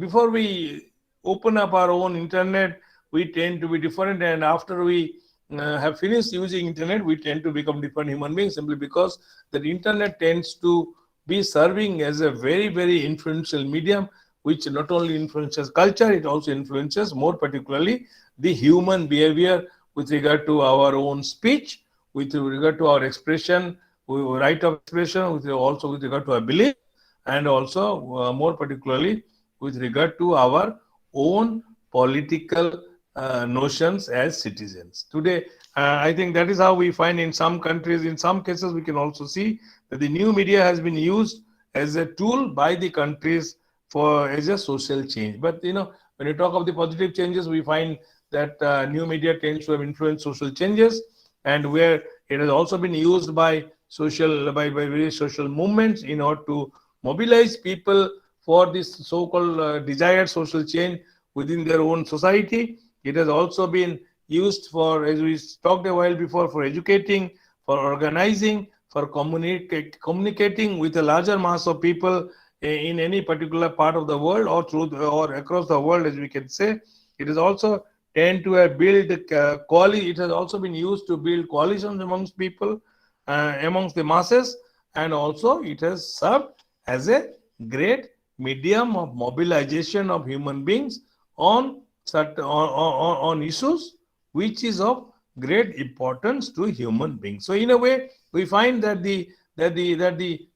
before we open up our own internet, we tend to be different, and after we have finished using internet, we tend to become different human beings, simply because the internet tends to be serving as a very, very influential medium, which not only influences culture, it also influences more particularly the human behavior with regard to our own speech, with regard to our expression, right of expression, also with regard to our belief, and also more particularly with regard to our own political notions as citizens. Today, I think that is how we find in some countries, in some cases, we can also see that the new media has been used as a tool by the countries for as a social change. But when you talk of the positive changes, we find that new media tends to have influenced social changes, and where it has also been used by various social movements in order to mobilize people for this so-called desired social change within their own society. It has also been used for, as we talked a while before, for educating, for organizing, for communicating with a larger mass of people in any particular part of the world, or across the world, as we can say. It is also tend to have build it has also been used to build coalitions amongst people, amongst the masses, and also it has served as a great medium of mobilization of human beings on on issues which is of great importance to human beings. So in a way, we find that the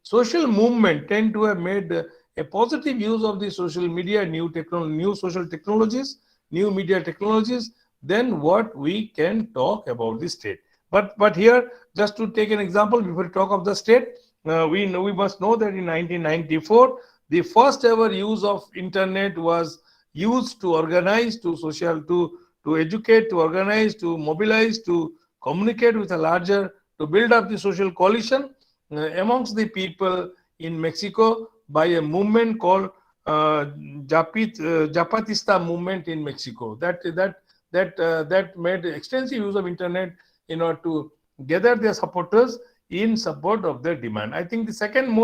social movement tend to have made a positive use of the social media, new social technologies, new media technologies, than what we can talk about the state. But here, just to take an example, before we talk of the state, we must know that in 1994, the first ever use of internet was used to organize, to educate, to organize, to mobilize, to communicate with a larger, to build up the social coalition amongst the people in Mexico by a movement called Zapatista movement in Mexico. That made extensive use of internet in order to gather their supporters in support of their demand. I think the second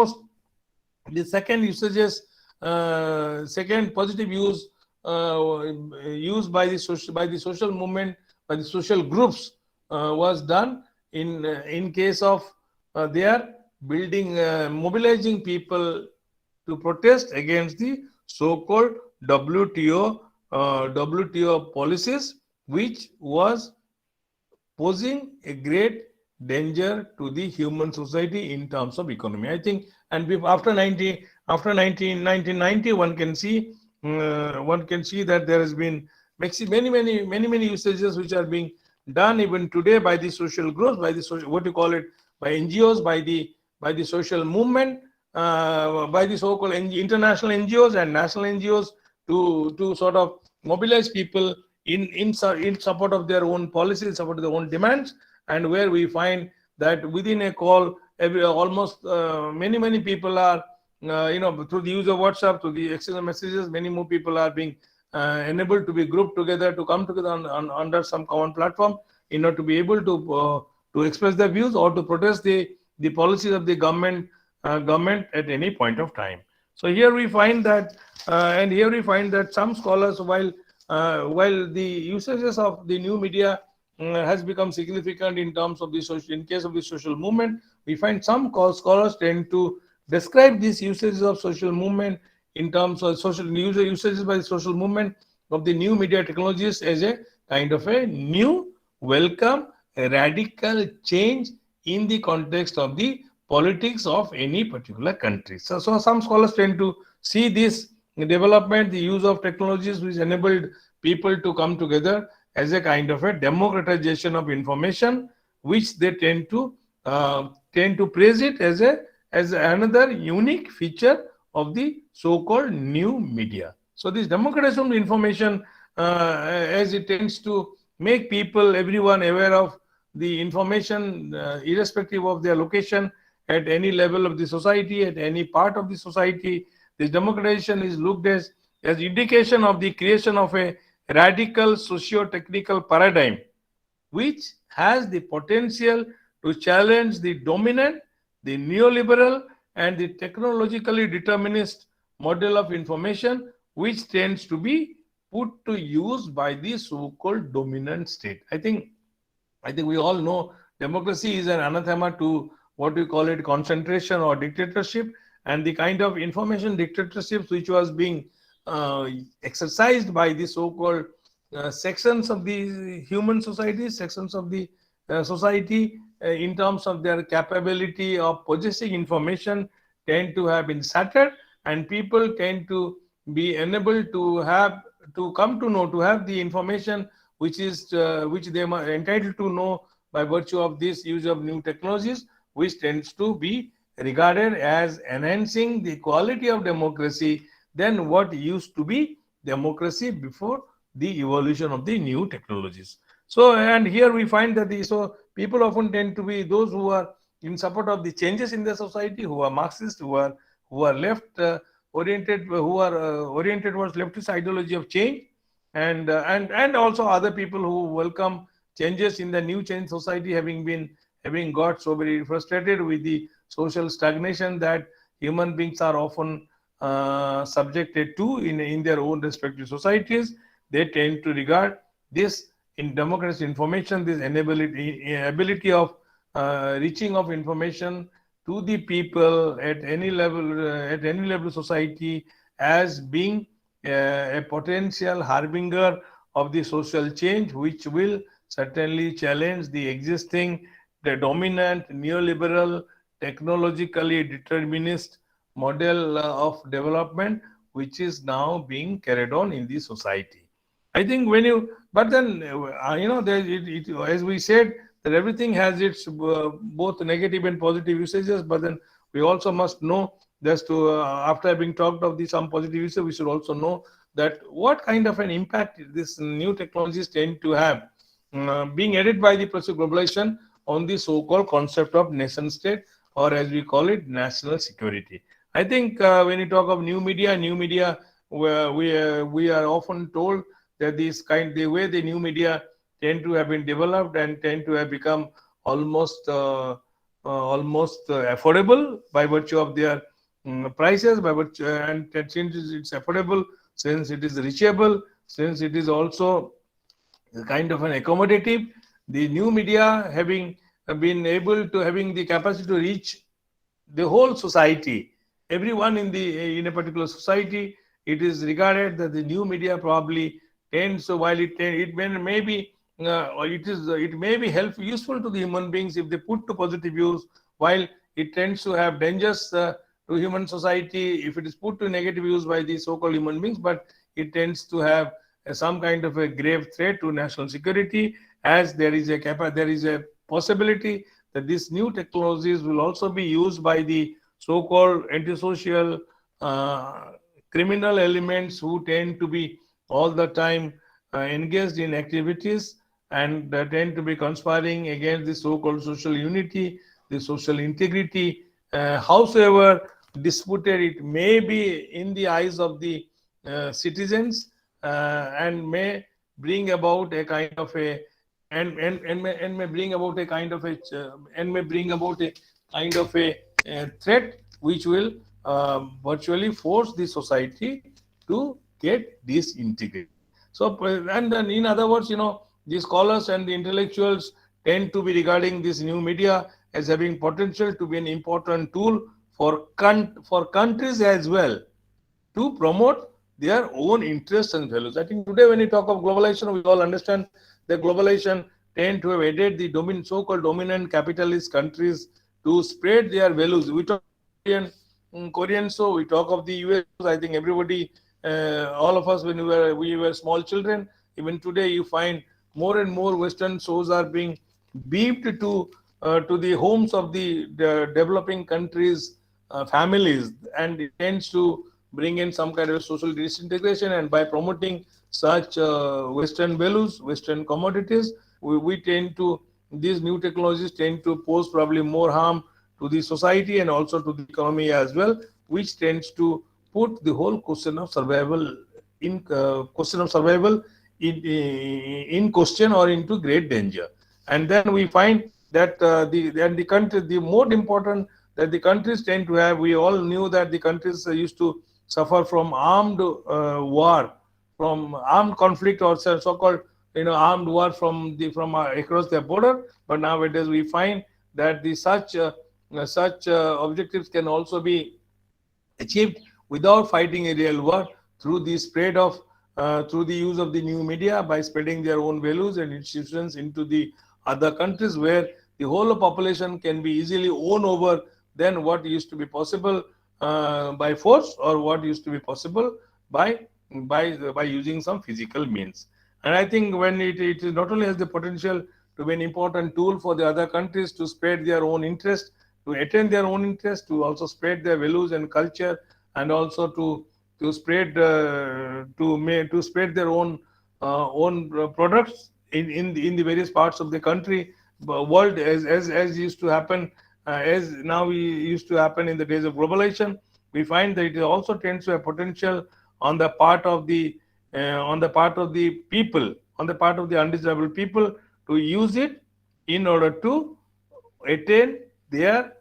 usages, second positive use used by the social movement, by the social groups, was done in case of their building, mobilizing people to protest against the so-called WTO policies, which was posing a great danger to the human society in terms of economy. I think, and after 1990, one can see that there has been many usages which are being done even today by the social groups, by the social, what you call it, by NGOs, by the social movement, by the so-called international NGOs and national NGOs, to sort of mobilize people in support of their own policies, support of their own demands, and where we find that within a call, almost many people are, through the use of WhatsApp, through the exchange of messages, many more people are being enabled to be grouped together, to come together under some common platform in order to be able to express their views or to protest the policies of the government at any point of time. So here we find that, some scholars, while the usages of the new media has become significant in terms of the social, in case of the social movement, we find some scholars tend to describe these usages of social movement in terms of social usages by the social movement of the new media technologies as a kind of a new welcome, a radical change in the context of the politics of any particular country. So some scholars tend to see this development, the use of technologies which enabled people to come together as a kind of a democratization of information, which they tend to praise it as another unique feature of the so-called new media. So this democratization of information, as it tends to make people, everyone aware of the information, irrespective of their location, at any level of the society, at any part of the society. This democratization is looked as indication of the creation of a radical socio-technical paradigm which has the potential to challenge the dominant, the neoliberal, and the technologically determinist model of information, which tends to be put to use by the so-called dominant state. I think we all know democracy is an anathema to what we call it concentration or dictatorship, and the kind of information dictatorships which was being uh, exercised by the so-called sections of the human society, sections of the society, in terms of their capability of possessing information, tend to have been shattered, and people tend to be enabled to have to come to know to have the information which they are entitled to know by virtue of this use of new technologies, which tends to be regarded as enhancing the quality of democracy than what used to be democracy before the evolution of the new technologies. So, and here we find that so people often tend to be those who are in support of the changes in the society, who are Marxist, who are left oriented, who are oriented towards leftist ideology of change, and also other people who welcome changes in the new change society, having got so very frustrated with the social stagnation that human beings are often subjected to in their own respective societies. They tend to regard this in democratic information, this ability of reaching of information to the people at any level of society, as being a potential harbinger of the social change, which will certainly challenge the existing, the dominant neoliberal, technologically determinist model of development, which is now being carried on in the society. I think when you, but then there, as we said, that everything has its both negative and positive usages. But then we also must know, just to after having talked of the some positive uses, we should also know that what kind of an impact this new technologies tend to have, being added by the process of globalization on the so-called concept of nation state, or as we call it, national security. I think when you talk of new media, we are often told that the way the new media tend to have been developed and tend to have become almost affordable by virtue of their prices, by virtue, and since it's affordable, since it is reachable, since it is also kind of an accommodative, the new media having been able to having the capacity to reach the whole society, everyone in a particular society, it is regarded that the new media probably tends, so while it may be it may be helpful useful to the human beings if they put to positive use, while it tends to have dangers to human society if it is put to negative use by the so-called human beings. But it tends to have some kind of a grave threat to national security, as there is a possibility that these new technologies will also be used by the so-called antisocial criminal elements who tend to be all the time engaged in activities, and tend to be conspiring against the so-called social unity, the social integrity, howsoever disputed it may be in the eyes of the citizens, and may bring about a kind of a and may bring about a kind of a and may bring about a kind of a threat which will virtually force the society to get disintegrated. So, and then in other words, the scholars and the intellectuals tend to be regarding this new media as having potential to be an important tool for countries as well to promote their own interests and values. I think today when you talk of globalization, we all understand that globalization tend to have aided the so-called dominant capitalist countries to spread their values. We talk of Korean show, we talk of the US shows. I think everybody, all of us, when we were small children, even today, you find more and more Western shows are being beamed to the homes of the developing countries, families, and it tends to bring in some kind of social disintegration. And by promoting such Western values, Western commodities, we tend to these new technologies tend to pose probably more harm to the society and also to the economy as well, which tends to put the whole question of survival in question or into great danger. And then we find that the country, the more important that the countries tend to have, we all knew that the countries used to suffer from armed war, from armed conflict, or so-called armed war from across their border. But nowadays we find that the such objectives can also be achieved without fighting a real war through the spread of through the use of the new media, by spreading their own values and institutions into the other countries, where the whole population can be easily won over than what used to be possible by force, or what used to be possible by by using some physical means. And I think when it not only has the potential to be an important tool for the other countries to spread their own interest, to attain their own interest, to also spread their values and culture, and also to spread their own products in the various parts of the country, world, as used to happen, as now we used to happen in the days of globalization. We find that it also tends to have potential on the part of the people, on the part of the undesirable people, to use it in order to attain their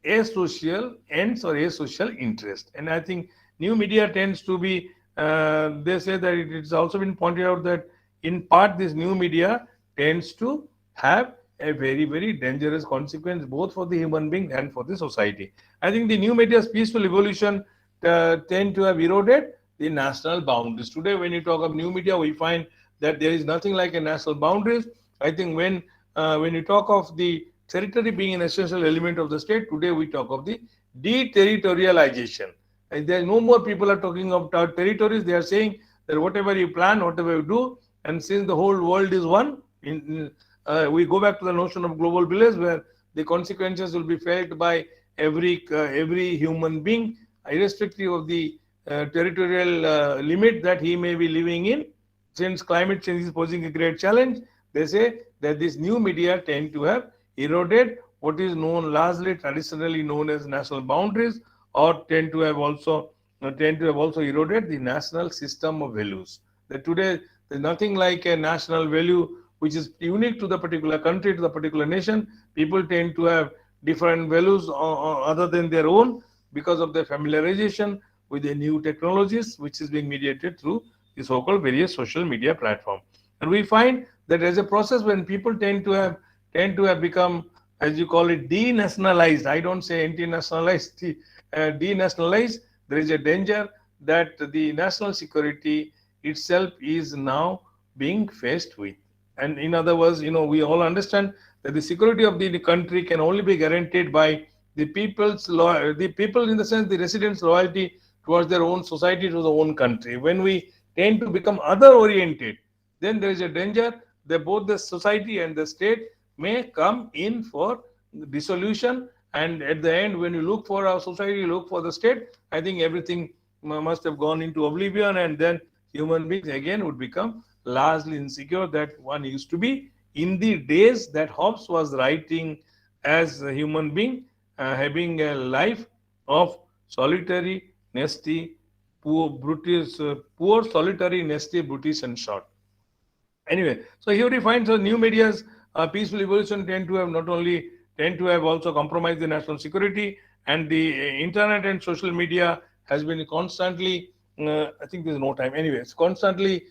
asocial ends or asocial interest. And I think new media tends to be, they say that it's also been pointed out that in part this new media tends to have a very, very dangerous consequence both for the human being and for the society. I think the new media's peaceful evolution tend to have eroded the national boundaries. Today, when you talk of new media, we find that there is nothing like a national boundaries. I think when you talk of the territory being an essential element of the state, today we talk of the deterritorialization. And there no more people are talking of territories. They are saying that whatever you plan, whatever you do, and since the whole world is one, we go back to the notion of global village, where the consequences will be felt by every human being, irrespective of the territorial limit that he may be living in. Since climate change is posing a great challenge, they say that these new media tend to have eroded what is known largely traditionally known as national boundaries, or tend to have also eroded the national system of values. That today there's nothing like a national value which is unique to the particular country, to the particular nation. People tend to have different values other than their own, because of their familiarization with the new technologies, which is being mediated through the so-called various social media platform. And we find that as a process, when people tend to have become, as you call it, denationalized. I don't say anti-nationalized, denationalized. There is a danger that the national security itself is now being faced with. And in other words, we all understand that the security of the country can only be guaranteed by the people, in the sense the residents' loyalty towards their own society, to the own country. When we tend to become other oriented, then there is a danger that both the society and the state may come in for dissolution. And at the end, when you look for our society, you look for the state, I think everything must have gone into oblivion, and then human beings again would become largely insecure that one used to be in the days that Hobbes was writing as a human being, having a life of solitary, nasty, poor, brutish, poor, solitary, nasty, brutish, and short. Anyway, so here we find, so new media's peaceful evolution tend to have also compromised the national security. And the internet and social media has been constantly, I think there's no time, anyways, constantly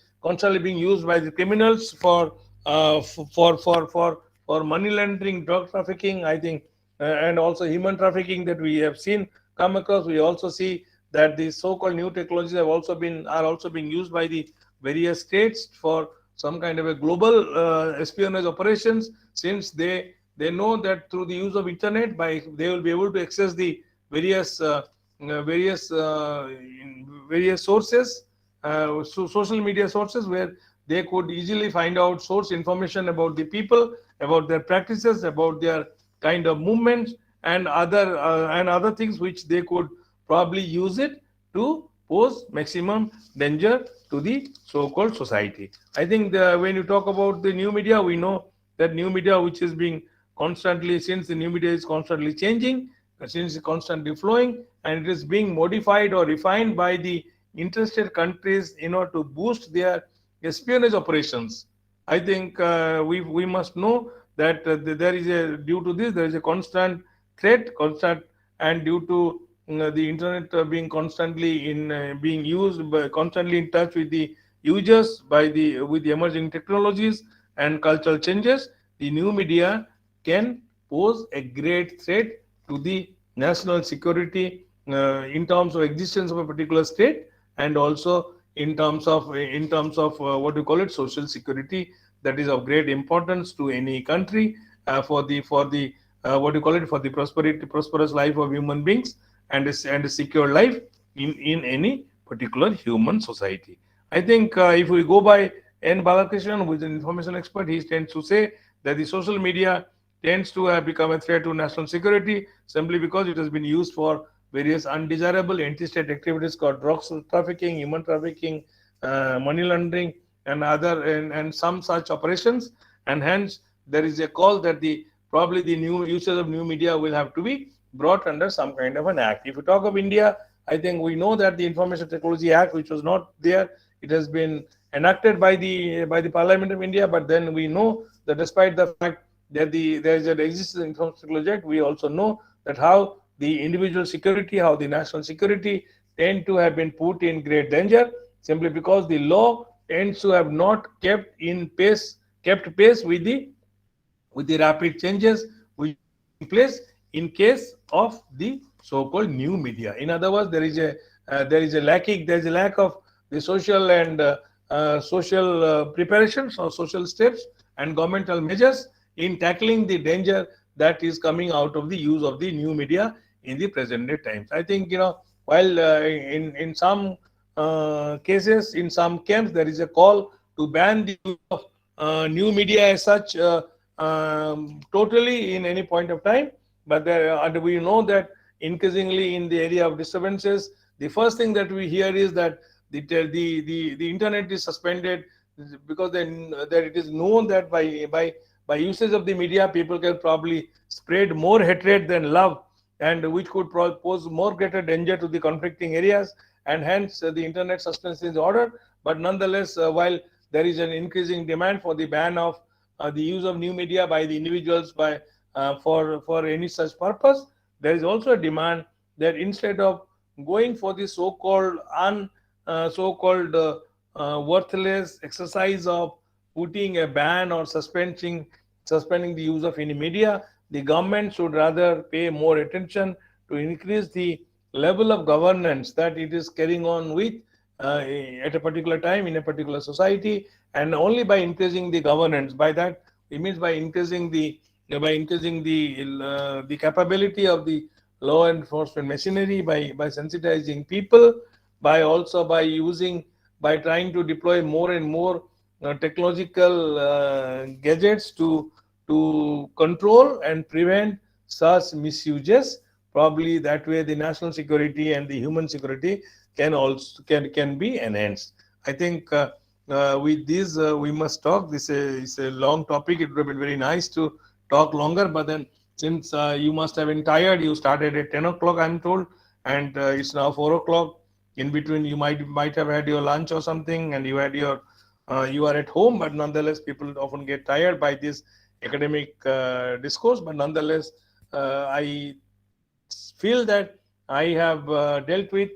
being used by the criminals for money laundering, drug trafficking, I think, and also human trafficking that we have seen come across. We also see that the so-called new technologies are also being used by the various states for some kind of a global espionage operations, since they know that through the use of internet, by they will be able to access the various various various sources, social media sources, where they could easily find out source information about the people, about their practices, about their kind of movements, and other things which they could probably use it to pose maximum danger to the so-called society. I think when you talk about the new media, we know that new media, which is being constantly, since the new media is constantly changing, since it's constantly flowing, and it is being modified or refined by the interested countries in order to boost their espionage operations. I think we must know that there is a, due to this, there is a constant threat, constant, and due to the internet being constantly in being used, by, constantly in touch with the users by the with the emerging technologies and cultural changes, the new media can pose a great threat to the national security in terms of existence of a particular state, and also in terms of what you call it, social security, that is of great importance to any country, for the what you call it, for the prosperous life of human beings, and a secure life in any particular human society. I think if we go by N. Balakrishnan, who is an information expert, he tends to say that the social media tends to have become a threat to national security simply because it has been used for various undesirable anti-state activities called drugs trafficking, human trafficking, money laundering, and some such operations. And hence, there is a call that the probably the new users of new media will have to be brought under some kind of an act. If you talk of India, I think we know that the Information Technology Act, which was not there, it has been enacted by the Parliament of India. But then we know that despite the fact that there is an existing Information Technology Act, we also know that how the individual security, how the national security tend to have been put in great danger simply because the law tends to have not kept pace with the rapid changes which are taking place in case of the so-called new media. In other words, there is a lack of the social and social preparations or social steps and governmental measures in tackling the danger that is coming out of the use of the new media in the present day times. I think, while in some cases, in some camps, there is a call to ban the use of new media as such, totally in any point of time. But and we know that increasingly in the area of disturbances, the first thing that we hear is that the internet is suspended, because then that it is known that by usage of the media, people can probably spread more hatred than love, and which could pose more greater danger to the conflicting areas, and hence the internet suspension is ordered. But nonetheless, while there is an increasing demand for the ban of the use of new media by the individuals by for any such purpose, there is also a demand that instead of going for the so-called worthless exercise of putting a ban or suspending the use of any media, the government should rather pay more attention to increase the level of governance that it is carrying on with at a particular time in a particular society. And only by increasing the governance, by that it means by increasing the capability of the law enforcement machinery, by sensitizing people, by trying to deploy more and more technological gadgets to control and prevent such misuses. Probably that way the national security and the human security can be enhanced. I think with this we must talk. This is a long topic. It would have been very nice to talk longer, but then since you must have been tired, you started at 10 o'clock, I'm told, and it's now 4 o'clock. In between, you might have had your lunch or something, and you are at home. But nonetheless, people often get tired by this academic discourse. But nonetheless, I feel that I have dealt with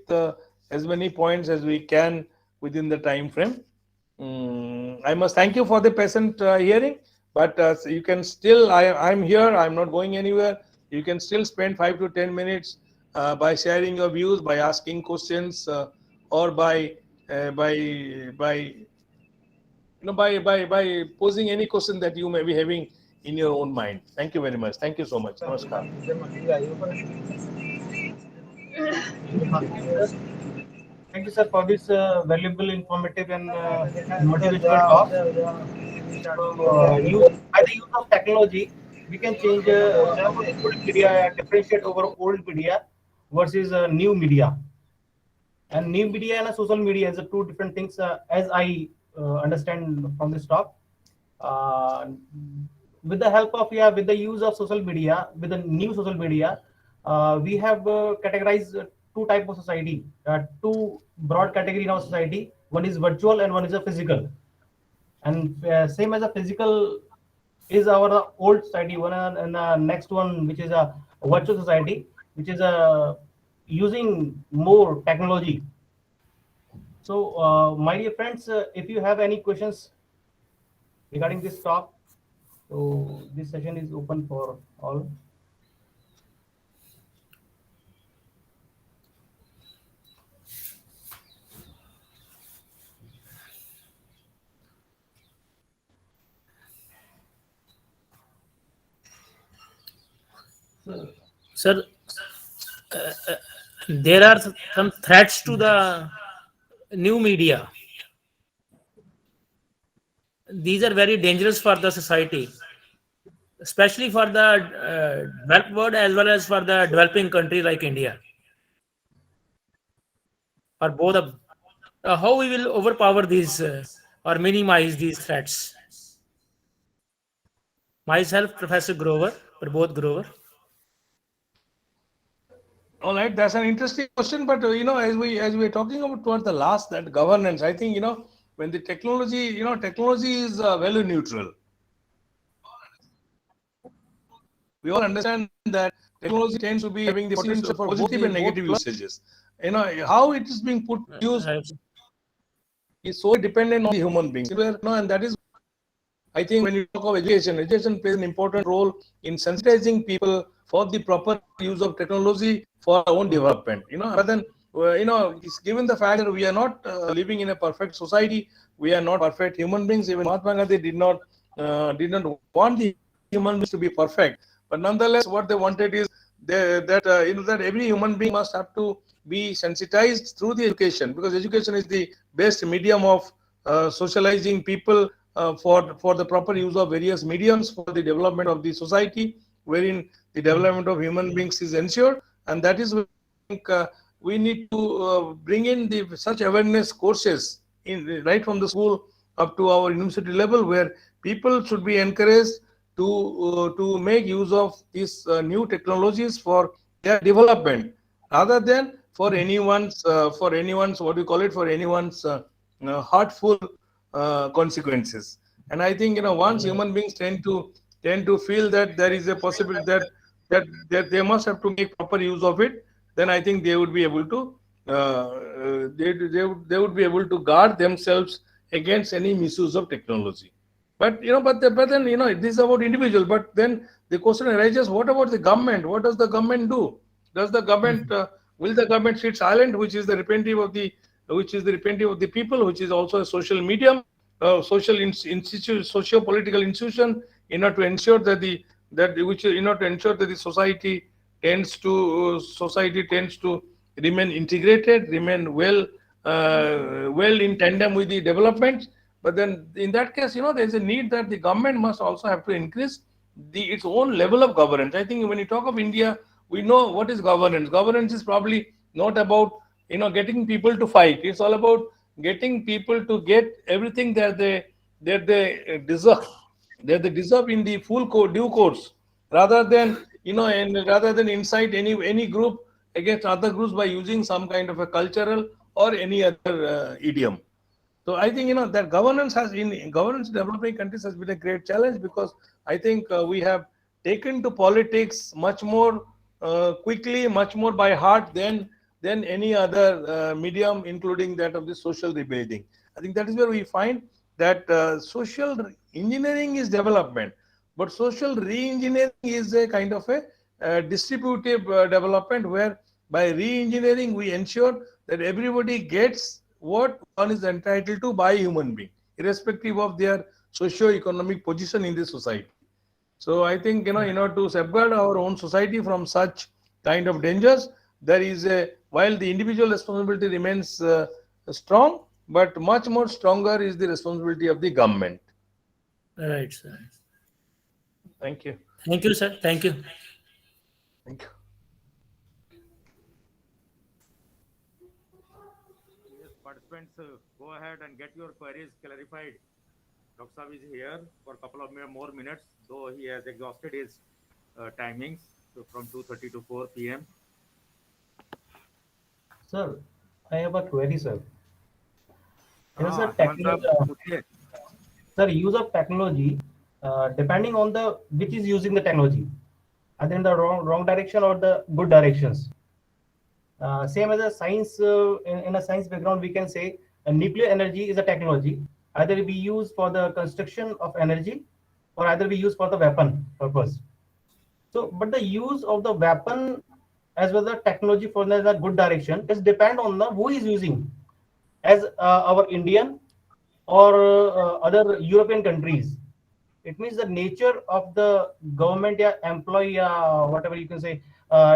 as many points as we can within the time frame. I must thank you for the patient hearing, but so you can still, I'm here, I'm not going anywhere. You can still spend 5 to 10 minutes by sharing your views, by asking questions, or by by posing any question that you may be having in your own mind. Thank you very much. Thank you so much. Namaskar. Thank you, sir, for this valuable, informative, and motivational talk. So, by the use of technology, we can change old media, differentiate over old media versus new media. And new media and social media is two different things, as I understand from this talk. Uh, with the help of, yeah, with the use of social media, with the new social media, we have categorized two type of society, two broad category in our society. One is virtual and one is a physical. And same as a physical is our old society one, and next one, which is a virtual society, which is using more technology. So, my dear friends, if you have any questions regarding this talk, so this session is open for all. Sir, there are some threats to the new media. These are very dangerous for the society, especially for the developed world as well as for the developing country like India, or both of. How we will overpower these or minimize these threats? Myself, Professor Grover, Prabodh Grover. All right, that's an interesting question. But as we are talking about towards the last, that governance, I think when the technology, technology is value neutral. We all understand that technology tends to be having the potential for positive and negative usages. How it is being put used is so dependent on the human beings. And that is, I think, when you talk of education, education plays an important role in sensitizing people for the proper use of technology for our own development. But then, it's given the fact that we are not living in a perfect society, we are not perfect human beings. Even Mahatma Gandhi did not want the human beings to be perfect, but nonetheless, what they wanted is that every human being must have to be sensitized through the education, because education is the best medium of socializing people for the proper use of various mediums for the development of the society, wherein the development of human beings is ensured. And that is where I think we need to bring in the such awareness courses right from the school up to our university level, where people should be encouraged to make use of these new technologies for their development, rather than for anyone's what we call it, for anyone's hurtful consequences. And I think once human beings tend to feel that there is a possibility that they must have to make proper use of it, then I think they would be able to they would be able to guard themselves against any misuse of technology. But then this is about individual. But then the question arises: what about the government? What does the government do? Does the government will the government sit silent, which is the representative of the people, which is also a social medium, institute, socio-political institution, in order to ensure that the that which in order to ensure that the society tends to remain integrated, remain well in tandem with the development. But then in that case, there's a need that the government must also have to increase its own level of governance. I think when you talk of India, we know what is governance. Governance is probably not about getting people to fight. It's all about getting people to get everything that they deserve, that they deserve in the due course, rather than rather than incite any group against other groups by using some kind of a cultural or any other idiom. So I think that governance in developing countries has been a great challenge, because I think we have taken to politics much more quickly, much more by heart than any other medium, including that of the social rebuilding. I think that is where we find that social engineering is development, but social re-engineering is a kind of a distributive development, where By re-engineering, we ensure that everybody gets what one is entitled to by human being, irrespective of their socio-economic position in the society. So I think, in order to safeguard our own society from such kind of dangers, there is while the individual responsibility remains strong, but much more stronger is the responsibility of the government. Right, sir. Thank you. Thank you, sir. Thank you. Thank you. Yes, participants, go ahead and get your queries clarified. Dr. Saab is here for a couple of more minutes, though he has exhausted his timings from 2:30 to 4 p.m. Sir, I have a query, sir. Sir, Hemant Saab, पूछिए. sir, use of technology, depending on the which is using the technology, either in the wrong direction or the good directions. Same as a science, in a science background, we can say nuclear energy is a technology. Either it be used for the construction of energy, or either be used for the weapon purpose. So, but the use of the weapon as well as the technology for the good direction is depend on the who is using, as our Indian or other European countries. It means the nature of the government, yeah, employee, whatever you can say,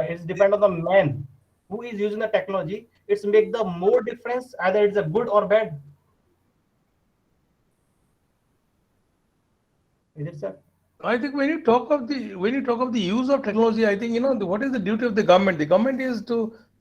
is depend on the man who is using the technology. It's make the more difference either it's a good or bad. Is it, sir? I think when you talk of the use of technology, I think what is the duty of the government? The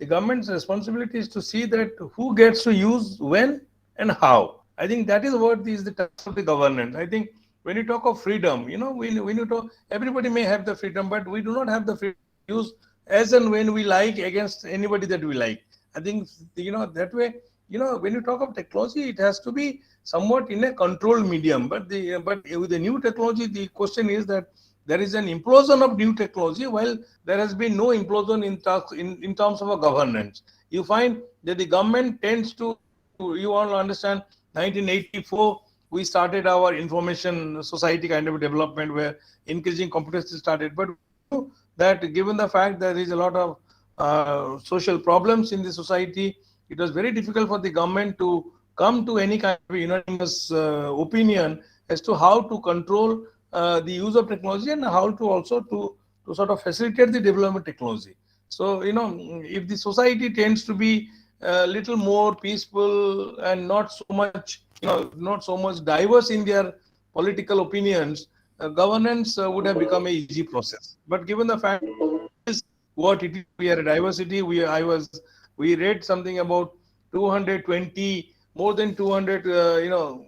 government's responsibility is to see that who gets to use when and how. I think that is what is the task of the government. I think when you talk of freedom, when you talk, everybody may have the freedom, but we do not have the freedom to use as and when we like against anybody that we like. I think that way. When you talk of technology, it has to be somewhat in a controlled medium. But with the new technology, the question is that there is an implosion of new technology, while there has been no implosion in terms of a governance. You find that the government tends to, you all understand, 1984 we started our information society kind of development where increasing competency started. But we knew that given the fact that there is a lot of social problems in the society, it was very difficult for the government to come to any kind of unanimous opinion as to how to control the use of technology and how to also to sort of facilitate the development of technology. So if the society tends to be a little more peaceful and not so much diverse in their political opinions, governance would have become a easy process. But given the fact is what it is, we are a diversity. We read something about 220, more than 200,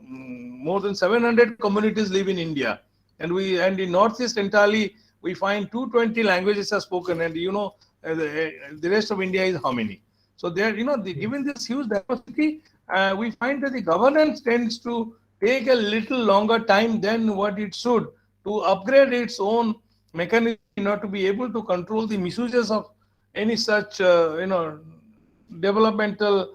more than 700 communities live in India, and in Northeast entirely we find 220 languages are spoken, and the rest of India is how many? So there, given this huge diversity, we find that the governance tends to take a little longer time than what it should to upgrade its own mechanism in order to be able to control the misuses of any such developmental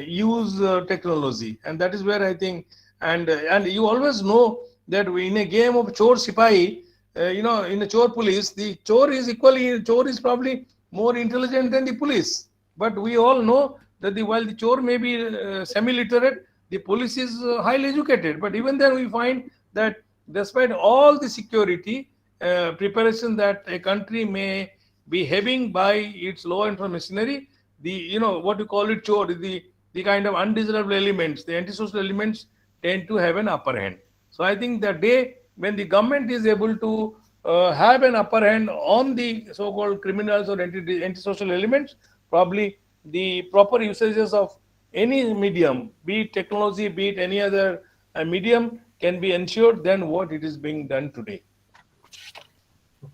use technology. And that is where I think, and you always know that in a game of chore sipahi, in a chore police, the chore is probably more intelligent than the police. But we all know that while the chore may be semi-literate, the police is highly educated. But even then, we find that despite all the security preparation that a country may be having by its law enforcement machinery, the what you call it chore, the kind of undesirable elements, the antisocial elements tend to have an upper hand. So I think the day when the government is able to have an upper hand on the so-called criminals or antisocial elements, probably the proper usages of any medium, be it technology, be it any other medium, can be ensured than what it is being done today.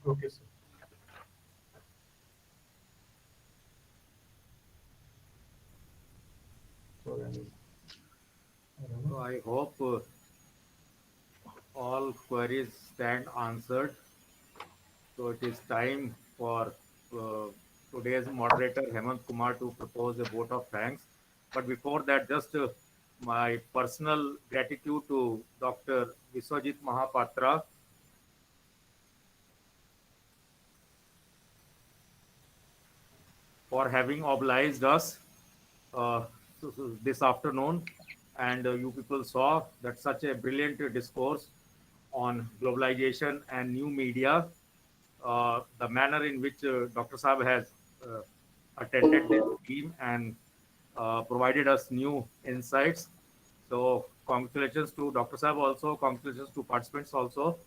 Okay, sir. So, So I hope all queries stand answered. So it is time for uh, today's moderator Hemant Kumar to propose a vote of thanks. But before that, just my personal gratitude to Dr. Viswajit Mahapatra for having obliged us this afternoon. And you people saw that such a brilliant discourse on globalization and new media, the manner in which Dr. Saab has uh, attended this team and provided us new insights. So congratulations to Dr. Saab also, congratulations to participants also.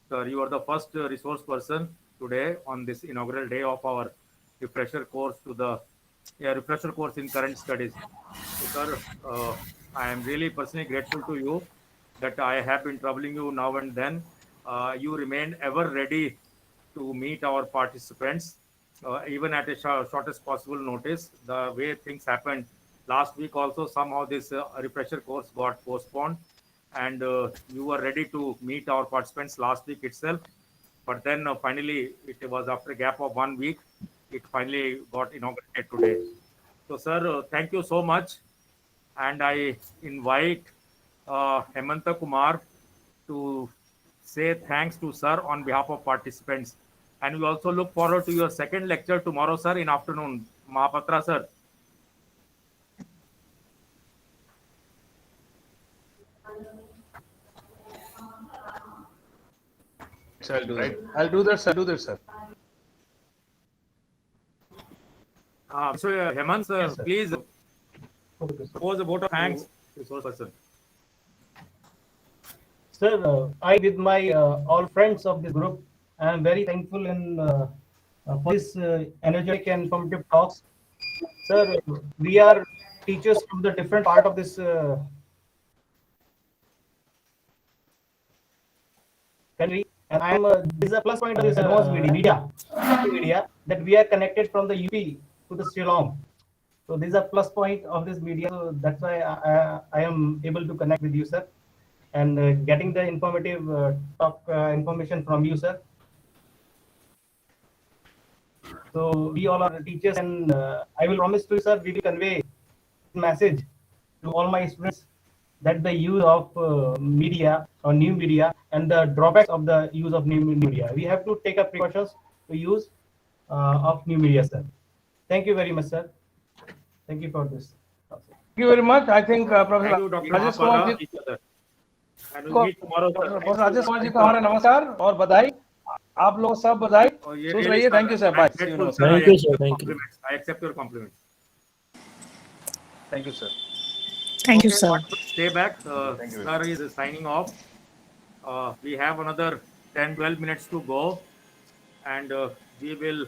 Sir, you are the first resource person today on this inaugural day of our refresher course to the refresher course in current studies. So, sir, I am really personally grateful to you that I have been troubling you now and then. You remain ever ready to meet our participants, even at a shortest possible notice. The way things happened last week, also somehow this refresher course got postponed, and you were ready to meet our participants last week itself. But then finally, it was after a gap of 1 week, it finally got inaugurated today. So, sir, thank you so much. And I invite Hemanta Kumar to say thanks to sir on behalf of participants. And we also look forward to your second lecture tomorrow, sir, in afternoon. Mahapatra, sir. So I'll do that. I'll do that, sir. So, Hemant, sir, Yes, sir. please Okay, sir. propose a vote of thanks to resource person. Sir, I with my all friends of this group, I am very thankful for this energetic and informative talks. Sir, we are teachers from the different part of this country, and I am this is a plus point of this advanced media that we are connected from the UP to the Shillong. So this is a plus point of this media. So that's why I am able to connect with you, sir, and getting the informative talk information from you, sir. So we all are teachers, and I will promise to you, sir, we will convey message to all my students that the use of media or new media and the drawbacks of the use of new media. We have to take up precautions to use of new media, sir. Thank you very much, sir. Thank you for this. Thank you very much. I think Thank Professor you, Dr. Rajesh Kumar Mahapatra, ji, each other. And we'll meet tomorrow, sir. Professor Rajesh Kumar जी को हमारा नमस्कार और बधाई. आप लोग सब बधाई. Oh, yeah, खुश really, रहिए. sir. Thank you, sir. I'm Bye. See you. grateful, Namaskar. sir. Thank I you, accept sir. your Thank you. compliments. I accept your compliments. Thank you, sir. Thank you, Okay, sir. participants, stay back. Thank you. Sir is signing off. We have another 10, 12 minutes to go, and we will,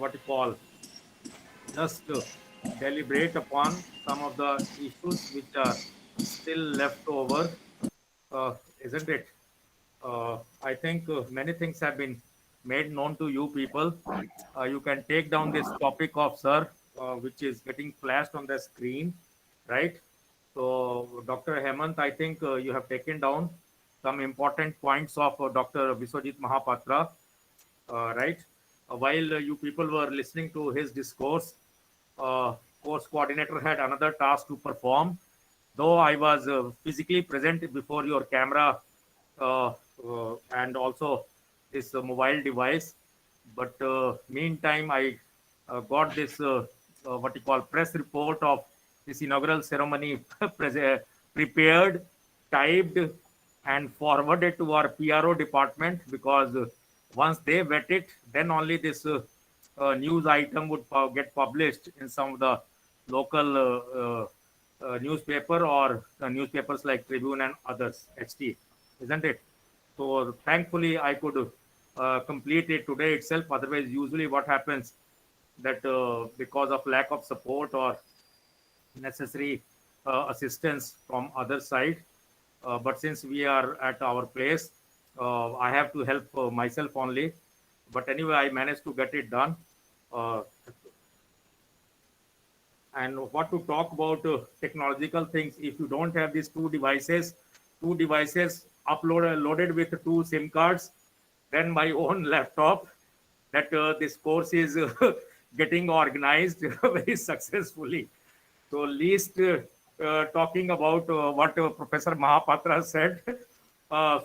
what you call, just deliberate upon some of the issues which are still left over, isn't it? I think many things have been made known to you people. You can take down this topic of sir, which is getting flashed on the screen, right? So, Dr. Hemant, I think you have taken down some important points of Dr. Biswajit Mahapatra, right? While you people were listening to his discourse, course coordinator had another task to perform. Though I was physically present before your camera and also this mobile device, but meantime I got this what you call press report of this inaugural ceremony prepared, typed, and forwarded to our PRO department, because once they vet it, then only this news item would get published in some of the local newspaper or newspapers like Tribune and others, HT, isn't it? So thankfully I could complete it today itself. Otherwise, usually what happens that because of lack of support or necessary assistance from other side, but since we are at our place, I have to help myself only. But anyway, I managed to get it done. Uh, and what to talk about technological things if you don't have these two devices loaded with two SIM cards, then my own laptop, that this course is getting organized very successfully. So least talking about what Professor Mahapatra said,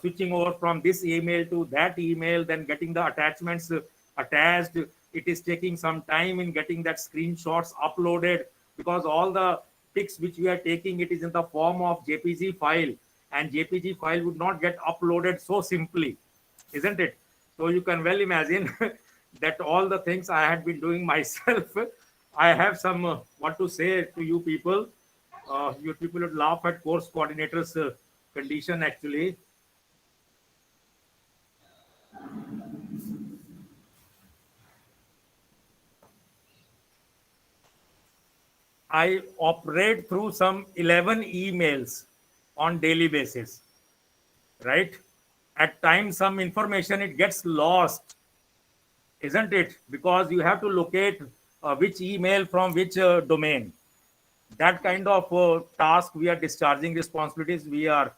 switching over from this email to that email, then getting the attachments attached, It is taking some time in getting that screenshots uploaded, because all the pics which we are taking, it is in the form of JPG file, and JPG file would not get uploaded so simply, isn't it? So you can well imagine that all the things I had been doing myself. I have some what to say to you people. You people would laugh at course coordinators' condition actually. I operate through some 11 emails on daily basis, right? At times, some information it gets lost, isn't it? Because you have to locate which email from which domain. That kind of task we are discharging, responsibilities we are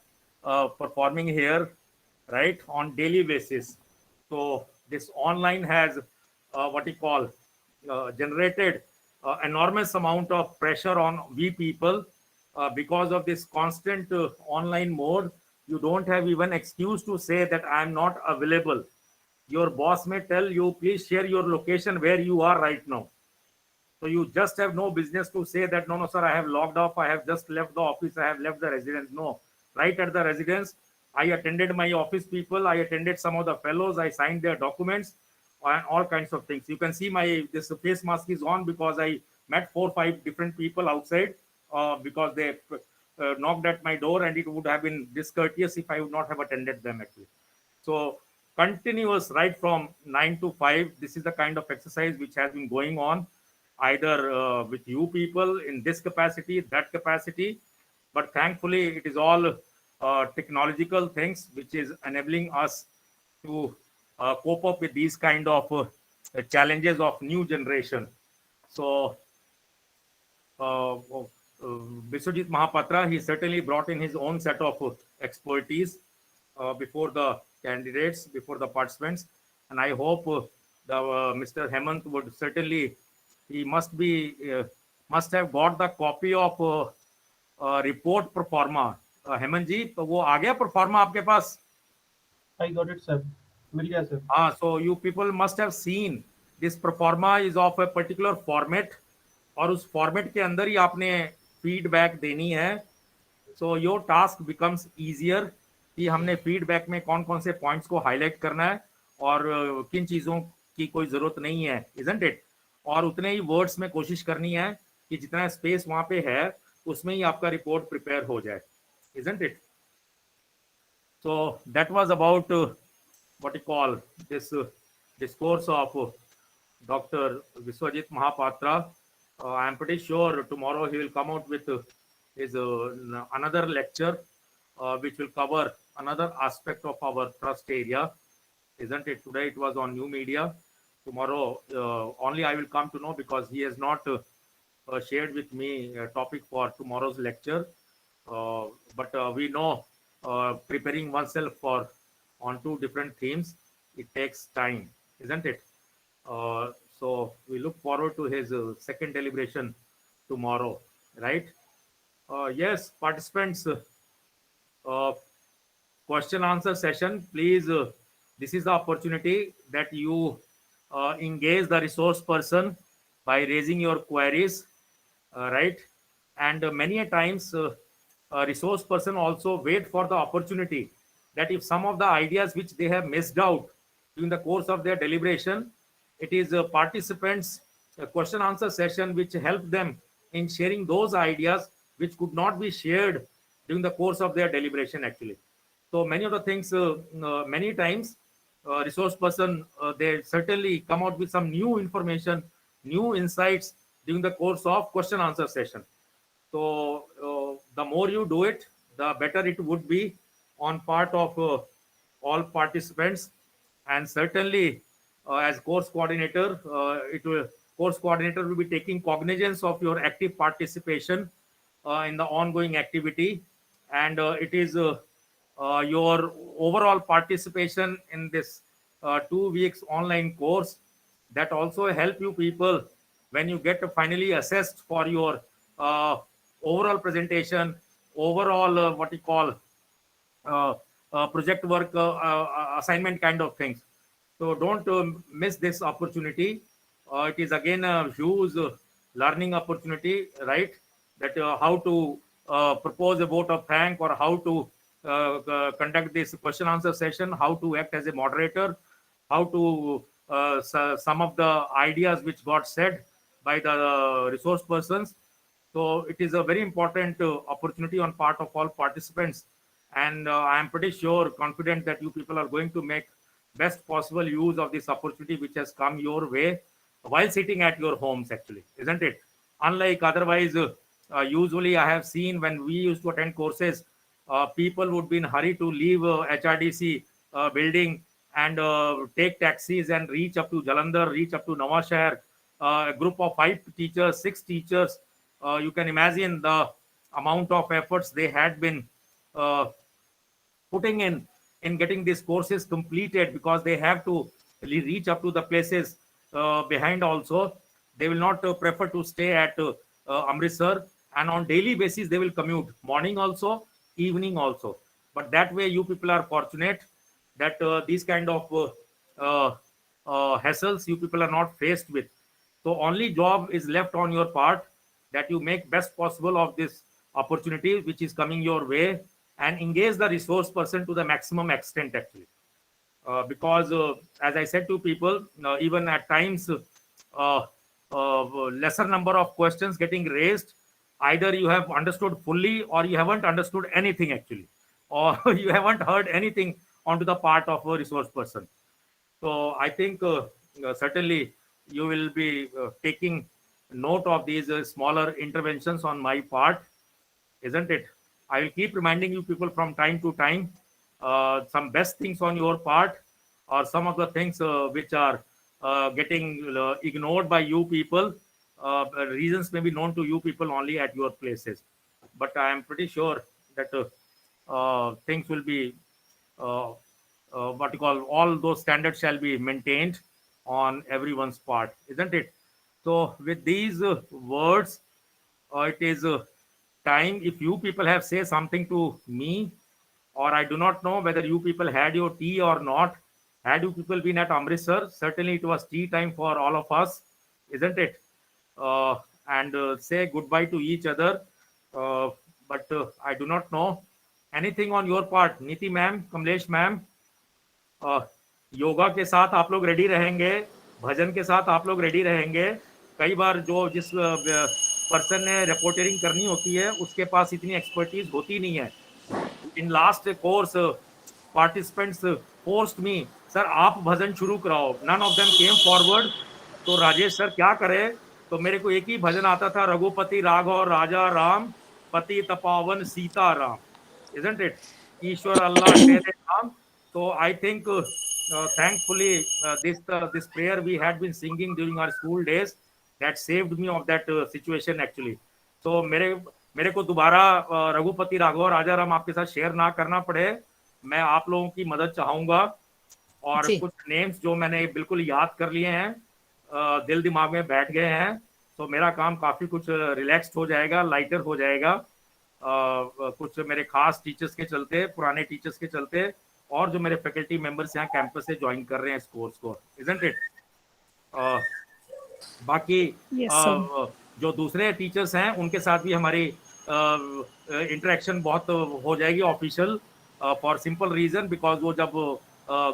performing here, right, on daily basis. So this online has what you call generated enormous amount of pressure on we people, because of this constant online mode. You don't have even excuse to say that I am not available. Your boss may tell you, please share your location where you are right now. So you just have no business to say that, no, no, sir, I have logged off. I have just left the office. I have left the residence. No, right at the residence, I attended my office people. I attended some of the fellows. I signed their documents and all kinds of things. You can see my this face mask is on because I met 4 or 5 different people outside because they knocked at my door, and it would have been discourteous if I would not have attended them actually. So continuous right from 9 to 5. This is the kind of exercise which has been going on, either with you people in this capacity, that capacity. But thankfully, it is all technological things which is enabling us to cope up with these kind of challenges of new generation. So, Biswajit Mahapatra, he certainly brought in his own set of expertise before the candidates, before the participants. And I hope Mr. Hemant would certainly, he must have got the copy of report pro forma. Hemant जी, तो वो आ गया pro forma आपके पास? I got it, sir. मिल गया, sir. So you people must have seen this pro forma is of a particular format, और उस format के अंदर ही आपने feedback देनी है. So your task becomes easier कि हमने feedback में कौन कौन से points को highlight करना है और किन चीज़ों की कोई ज़रूरत नहीं है, isn't it? और उतने ही वर्ड्स में कोशिश करनी है कि जितना स्पेस वहां पे है उसमें ही आपका रिपोर्ट प्रिपेयर हो जाए, isn't it? So that was about what you call this discourse of Dr. Biswajit Mahapatra. I am pretty sure tomorrow he will come out with his another lecture which will cover another aspect of our trust area, isn't it? Today it was on new media. Tomorrow only I will come to know, because he has not shared with me a topic for tomorrow's lecture. But we know preparing oneself for on 2 different themes, it takes time, isn't it? So we look forward to his second deliberation tomorrow, right? Yes, participants, question answer session, please. This is the opportunity that you engage the resource person by raising your queries, right? And many a times a resource person also wait for the opportunity that if some of the ideas which they have missed out during the course of their deliberation, it is participants question answer session which help them in sharing those ideas which could not be shared during the course of their deliberation actually. So many of the things, many times resource person, they certainly come out with some new information, new insights during the course of question answer session. So the more you do it, the better it would be on part of all participants. And certainly as course coordinator, course coordinator will be taking cognizance of your active participation in the ongoing activity. And it is your overall participation in this 2 weeks online course that also help you people when you get finally assessed for your overall presentation, overall what you call project work, assignment kind of things. So don't miss this opportunity. it is again a huge learning opportunity, right? That how to propose a vote of thank, or how to conduct this question answer session, how to act as a moderator, how to some of the ideas which got said by the resource persons. So it is a very important opportunity on part of all participants, and I am pretty sure, confident that you people are going to make best possible use of this opportunity which has come your way while sitting at your homes, actually, isn't it? Unlike otherwise, usually I have seen when we used to attend courses, people would be in hurry to leave HRDC building and take taxis and reach up to Jalandhar, reach up to Nawashahar. A group of 5 teachers, 6 teachers. You can imagine the amount of efforts they had been uh, putting in getting these courses completed, because they have to reach up to the places behind also. They will not prefer to stay at Amritsar, and on daily basis they will commute morning also, evening also. But that way you people are fortunate that these kind of uh, hassles you people are not faced with. So only job is left on your part, that you make best possible of this opportunity which is coming your way, and engage the resource person to the maximum extent, actually. Because as I said to people, even at times lesser number of questions getting raised, either you have understood fully or you haven't understood anything, actually, or you haven't heard anything onto the part of a resource person. So I think certainly you will be taking note of these smaller interventions on my part, isn't it? I will keep reminding you people from time to time some best things on your part, or some of the things which are getting ignored by you people. Reasons may be known to you people only at your places, but I am pretty sure that things will be uh, what you call, all those standards shall be maintained on everyone's part, isn't it? So with these words, it is time, if you people have say something to me, or I do not know whether you people had your tea or not. Had you people been at Amritsar, certainly it was tea time for all of us, isn't it? uh, and say goodbye to each other. uh, but I do not know anything on your part, Niti ma'am, Kamlesh ma'am. अ, योगा के साथ आप लोग ready रहेंगे, भजन के साथ आप लोग ready रहेंगे। कई बार जो जिस पर्सन ने रिपोर्टिंग करनी होती है उसके पास इतनी एक्सपर्टीज होती नहीं है। In last course participants forced me, sir आप भजन शुरू कराओ, none of them came forward. तो राजेश सर क्या करे, तो मेरे को एक ही भजन आता था, रघुपति राघव राजा राम, पति तपावन सीता राम, इजंट इट, ईश्वर अल्लाह तेरे नाम। So I think thankfully this prayer we had been singing during our school days, that saved me of that situation, actually. So मेरे को दोबारा रघुपति राघव राजा राम आपके साथ शेयर ना करना पड़े, मैं आप लोगों की मदद चाहूंगा। और कुछ नेम्स जो मैंने बिल्कुल याद कर लिए हैं, दिल दिमाग में बैठ गए हैं, तो मेरा काम काफी कुछ रिलैक्स्ड हो जाएगा, लाइटर हो जाएगा। कुछ मेरे खास टीचर्स के चलते, पुराने टीचर्स के चलते, और जो मेरे फैकल्टी मेंबर्स यहाँ कैंपस से ज्वाइन कर रहे हैं इस कोर्स को, इजंट इट। बाकी जो दूसरे टीचर्स हैं उनके साथ भी हमारी इंटरेक्शन बहुत हो जाएगी official, for simple reason, because वो जब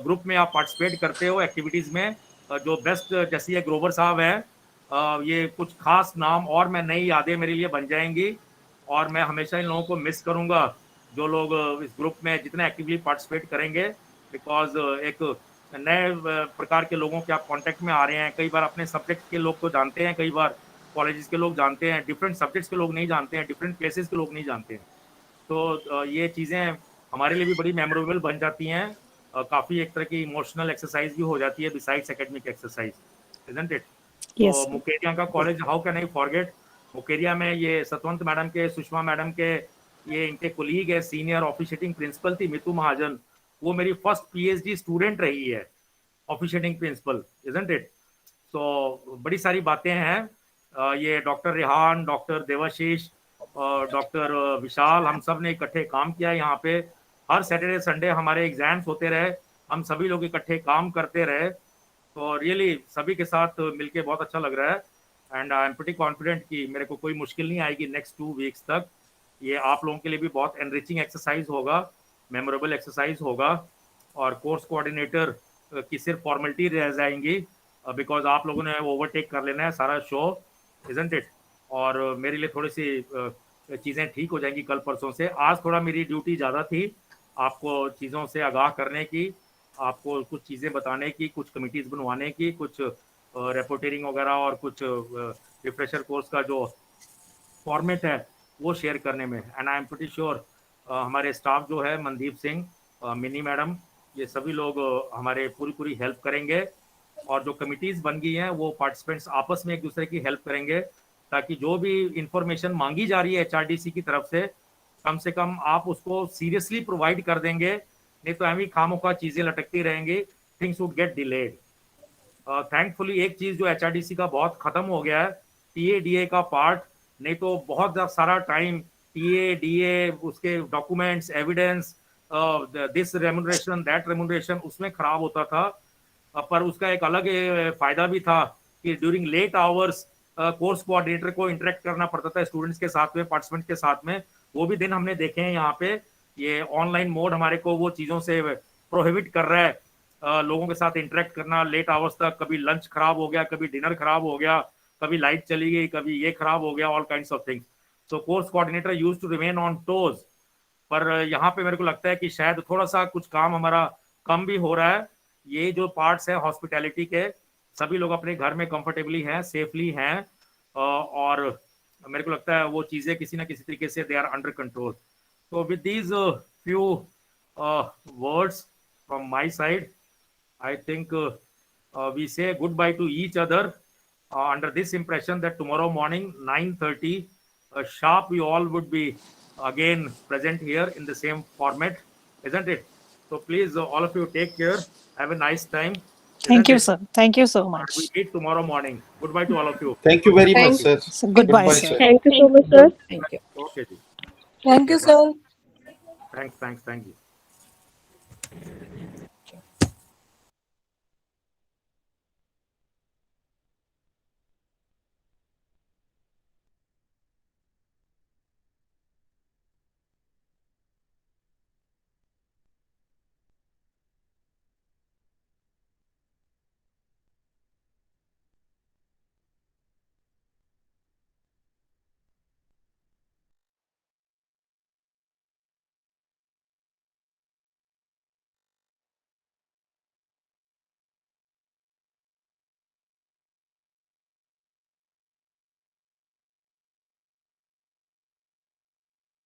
ग्रुप में आप पार्टिसिपेट करते हो एक्टिविटीज में, जो बेस्ट, जैसे ये ग्रोवर साहब हैं, ये कुछ खास नाम और मैं नई यादें मेरे लिए बन जाएंगी, और मैं हमेशा इन लोगों को मिस करूंगा जो लोग इस ग्रुप में जितना एक्टिवली पार्टिसिपेट करेंगे, बिकॉज एक नए प्रकार के लोगों के आप कांटेक्ट में आ रहे हैं। कई बार अपने सब्जेक्ट के लोग तो जानते हैं, कई बार कॉलेजेस के लोग जानते हैं, डिफरेंट सब्जेक्ट्स के लोग नहीं जानते हैं, डिफरेंट प्लेसेस के लोग नहीं जानते हैं। तो ये चीज़ें हमारे लिए भी बड़ी मेमोरेबल बन जाती हैं, काफ़ी एक तरह की इमोशनल एक्सरसाइज भी हो जाती है besides academic exercise, isn't it. तो मुकेरिया का college, how can I forget, Mukerian में ये सतवंत मैडम के, सुषमा मैडम के, ये इनके कोलीग है, सीनियर ऑफिशिएटिंग प्रिंसिपल थी मितू महाजन, वो मेरी फर्स्ट पीएचडी स्टूडेंट रही है, ऑफिशिएटिंग प्रिंसिपल, इजंट इट। तो बड़ी सारी बातें हैं। ये doctor Rehan, doctor Devashish, doctor Vishal, हम सब ने इकट्ठे काम किया यहाँ पे। हर सैटरडे संडे हमारे एग्जाम्स होते रहे, हम सभी लोग इकट्ठे काम करते रहे, तो रियली सभी के साथ मिलके बहुत अच्छा लग रहा है and I am pretty confident कि मेरे को कोई मुश्किल नहीं आएगी नेक्स्ट 2 वीक्स तक। ये आप लोगों के लिए भी बहुत एनरिचिंग एक्सरसाइज होगा, मेमोरेबल एक्सरसाइज होगा और कोर्स कोऑर्डिनेटर की सिर्फ फॉर्मेलिटी रह जाएंगी बिकॉज आप लोगों ने ओवरटेक कर लेना है सारा शो, इजंट इट। और मेरे लिए थोड़ी सी चीज़ें ठीक हो जाएंगी कल परसों से। आज थोड़ा मेरी ड्यूटी ज़्यादा थी, आपको चीज़ों से आगाह करने की, आपको कुछ चीज़ें बताने की, कुछ कमिटीज़ बनवाने की, कुछ रिपोर्टिंग वगैरह और कुछ रिफ्रेशर कोर्स का जो फॉर्मेट है वो शेयर करने में। And I am pretty sure हमारे स्टाफ जो है मनदीप सिंह, मिनी मैडम, ये सभी लोग हमारे पूरी हेल्प करेंगे और जो कमिटीज़ बन गई हैं वो पार्टिसिपेंट्स आपस में एक दूसरे की हेल्प करेंगे ताकि जो भी इंफॉर्मेशन मांगी जा रही है एचआरडीसी की तरफ से कम आप उसको सीरियसली प्रोवाइड कर देंगे, नहीं तो हमें खामोखा चीज़ें लटकती रहेंगी, things would get delayed. Thankfully एक चीज़ जो एचआरडीसी का बहुत ख़त्म हो गया है, टीए का पार्ट, नहीं तो बहुत सारा टाइम टीए उसके documents evidence this remuneration that remuneration उसमें खराब होता था। पर उसका एक अलग फायदा भी था कि during late hours course coordinator को इंटरेक्ट करना पड़ता था स्टूडेंट्स के साथ में, पार्टिसिपेंट के साथ में। वो भी दिन हमने देखे हैं यहाँ पे। ये ऑनलाइन मोड हमारे को वो चीज़ों से प्रोहिबिट कर रहा है लोगों के साथ इंटरेक्ट करना लेट आवर्स तक। कभी लंच खराब हो गया, कभी डिनर खराब हो गया, कभी लाइट चली गई, कभी ये खराब हो गया, all kinds of things. So course coordinator used to remain on toes. पर यहाँ पे मेरे को लगता है कि शायद थोड़ा सा कुछ काम हमारा कम भी हो रहा है। ये जो पार्ट्स हैं हॉस्पिटैलिटी के, सभी लोग अपने घर में कंफर्टेबली हैं, सेफली हैं और मेरे को लगता है वो चीज़ें किसी ना किसी तरीके से दे आर अंडर कंट्रोल। तो with these few words from my side, I think we say goodbye to each other under this impression that tomorrow morning 9:30 sharp we all would be again present here in the same format, isn't it? So please all of you take care, have a nice time. Thank you, Isn't it? sir. Thank you so We much. meet tomorrow morning. Goodbye to all of you. Thank you very much, sir. So goodbye, Goodbye, sir. sir. Thank you so much, sir. Thank you. Okay ji. Thank you, sir. Thanks.